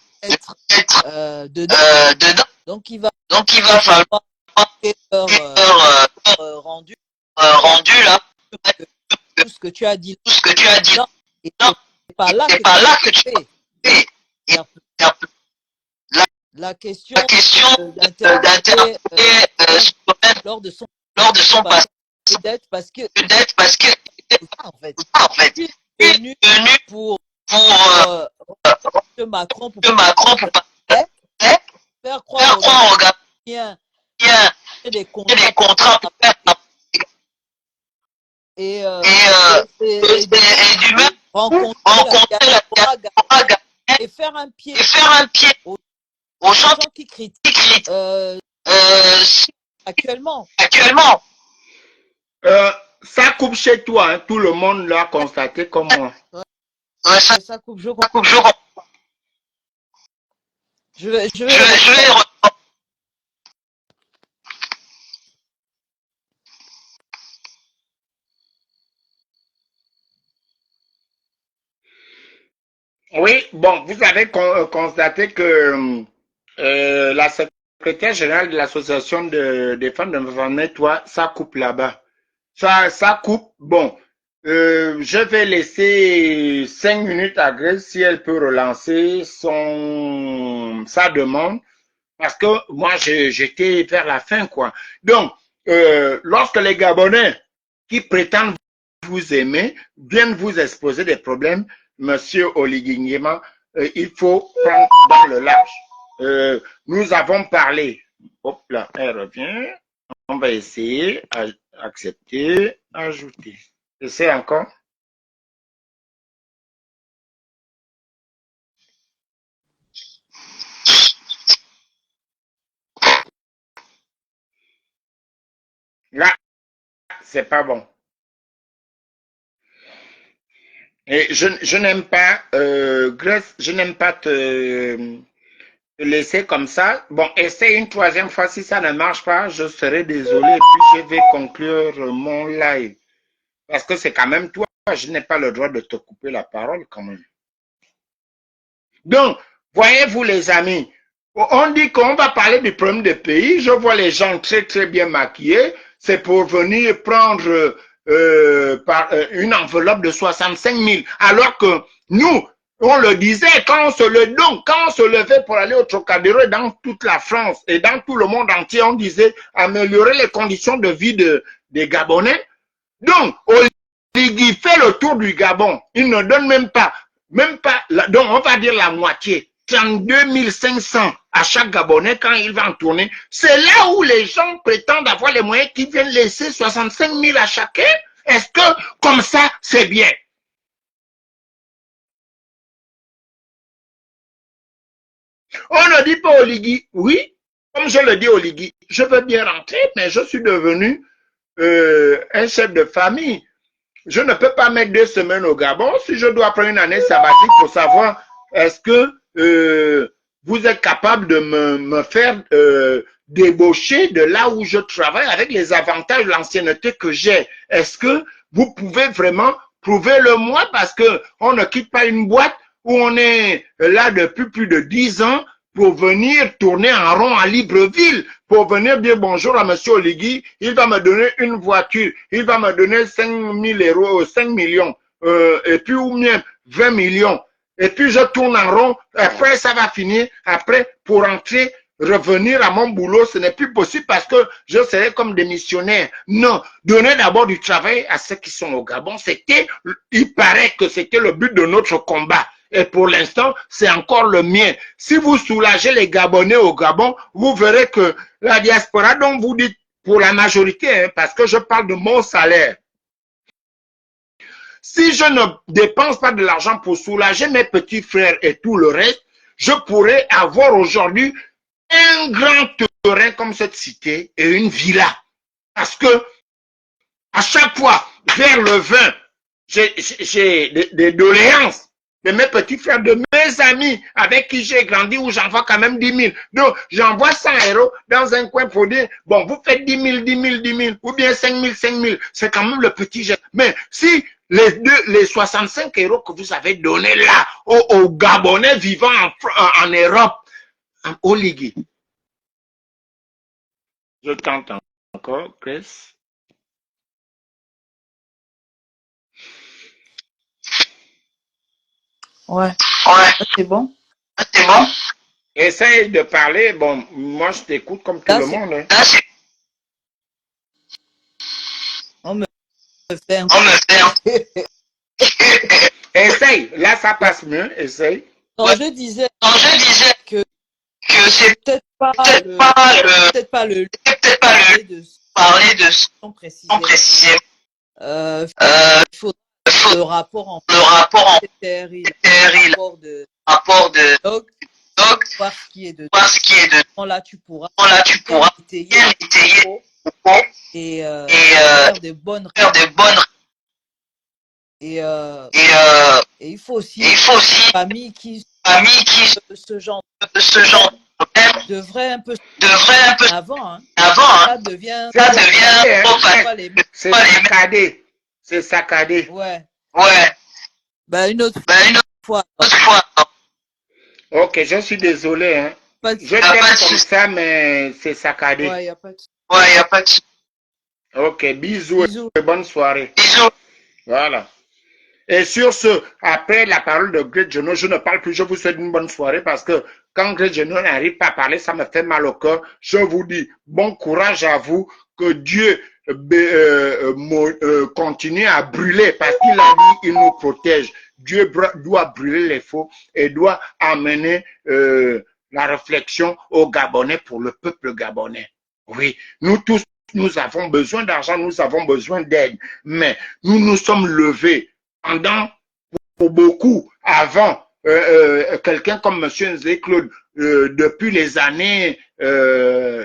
C: dedans, donc il va falloir leur rendu là, tout ce que tu as dit là, et c'est pas là que tu fais. La question d'interpréter lors de son passé, peut-être parce que en fait, venu pour Macron pour faire croire aux gars bien des contrats et du même rencontrer la et faire un pied aux gens qui critiquent actuellement.
B: Ça coupe chez toi, hein. Tout le monde l'a constaté comme moi.
C: Ouais, ça coupe, je comprends. Je vais
B: Oui, bon, vous avez constaté que la secrétaire générale de l'association des femmes de Mvané, toi, ça coupe là-bas. Ça coupe. Bon, je vais laisser 5 minutes à Grace si elle peut relancer sa demande. Parce que moi, j'étais vers la fin, quoi. Donc, lorsque les Gabonais qui prétendent vous aimer viennent vous exposer des problèmes, Monsieur Oligui Nguema, il faut prendre dans le large. Nous avons parlé. Hop là, elle revient. On va essayer, accepter, ajouter. Essaye encore. Là, c'est pas bon. Et je n'aime pas, Grace, je n'aime pas te laisser comme ça. Bon, essaye une troisième fois. Si ça ne marche pas, je serai désolé. Et puis, je vais conclure mon live. Parce que c'est quand même toi. Je n'ai pas le droit de te couper la parole quand même. Donc, voyez-vous les amis, on dit qu'on va parler du problème des pays. Je vois les gens très très bien maquillés. C'est pour venir prendre une enveloppe de 65 000. Alors que nous, on le disait quand on se levait pour aller au Trocadéro dans toute la France et dans tout le monde entier, on disait améliorer les conditions de vie des Gabonais. Donc, Oligui fait le tour du Gabon. Il ne donne même pas, donc on va dire la moitié. 32 500 à chaque Gabonais quand il va en tourner. C'est là où les gens prétendent avoir les moyens qui viennent laisser 65 000 à chacun. Est-ce que comme ça, c'est bien? On ne dit pas Oligui, oui, comme je le dis Oligui, je veux bien rentrer, mais je suis devenu un chef de famille. Je ne peux pas mettre 2 semaines au Gabon si je dois prendre une année sabbatique pour savoir est-ce que vous êtes capable de me faire débaucher de là où je travaille avec les avantages de l'ancienneté que j'ai. Est-ce que vous pouvez vraiment prouver le moi parce que on ne quitte pas une boîte où on est là depuis plus de 10 ans pour venir tourner en rond à Libreville, pour venir dire bonjour à monsieur Oligui, il va me donner une voiture, il va me donner 5 000 euros, 5 millions, et puis ou bien 20 millions. Et puis je tourne en rond, après ça va finir, après pour rentrer, revenir à mon boulot, ce n'est plus possible parce que je serai comme des missionnaires. Non, donner d'abord du travail à ceux qui sont au Gabon, il paraît que c'était le but de notre combat. Et pour l'instant, c'est encore le mien. Si vous soulagez les Gabonais au Gabon, vous verrez que la diaspora dont vous dites, pour la majorité, hein, parce que je parle de mon salaire, si je ne dépense pas de l'argent pour soulager mes petits frères et tout le reste, je pourrais avoir aujourd'hui un grand terrain comme cette cité et une villa. Parce que à chaque fois, vers le 20, j'ai des doléances de mes petits frères, de mes amis avec qui j'ai grandi, où j'envoie quand même 10 000. Donc, j'envoie 100 euros dans un coin pour dire, bon, vous faites 10 000, 10 000, 10 000, ou bien 5 000, 5 000. C'est quand même le petit geste. Mais si les 65 euros que vous avez donnés là aux Gabonais vivant en Europe, au Ligui. Je tente encore, Chris.
C: Ouais. C'est bon.
B: C'est bon. Essaye de parler. Bon, moi, je t'écoute comme tout le monde. Hein.
C: On me fait un
B: Essaye. Là, ça passe mieux. Essaye.
C: Non, je disais que c'est peut-être pas le lieu de parler de ce qu'on précisait. Il faut le rapport en TRI, le rapport de Doc, voir ce qui est dedans. Là, tu pourras étayer et faire des bonnes et il faut aussi une famille qui ce genre devrait un peu avant, hein. Ça devient
B: c'est saccadé.
C: Ouais. Une autre fois.
B: Ok, je suis désolé, hein. Je t'aime comme ça, mais c'est saccadé.
C: Ouais, y a pas de
B: Ok, bisous et bonne soirée. Bisous. Voilà. Et sur ce, après la parole de Great Geno, je ne parle plus, je vous souhaite une bonne soirée parce que quand Great Geno n'arrive pas à parler, ça me fait mal au cœur. Je vous dis bon courage à vous, que Dieu continue à brûler parce qu'il a dit qu'il nous protège. Dieu doit brûler les faux et doit amener la réflexion aux Gabonais pour le peuple gabonais. Oui, nous tous nous avons besoin d'argent, nous avons besoin d'aide. Mais nous nous sommes levés pendant, pour beaucoup, avant, quelqu'un comme M. Nzé-Claude, depuis les années,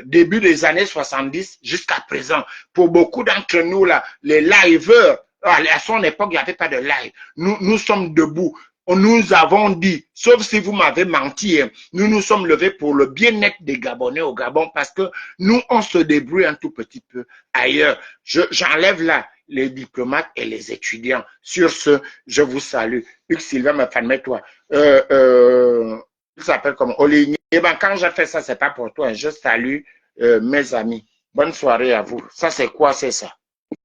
B: début des années 70 jusqu'à présent. Pour beaucoup d'entre nous, là, les liveurs, à son époque, il n'y avait pas de live. Nous sommes debout. Nous avons dit, sauf si vous m'avez menti, nous nous sommes levés pour le bien-être des Gabonais au Gabon parce que nous, on se débrouille un tout petit peu ailleurs. J'enlève là les diplomates et les étudiants. Sur ce, je vous salue. Hugues Sylvain, me permets-toi. Il s'appelle comme Oligny. Eh ben, quand j'ai fait ça, c'est pas pour toi. Je salue mes amis. Bonne soirée à vous. Ça, c'est quoi? C'est ça.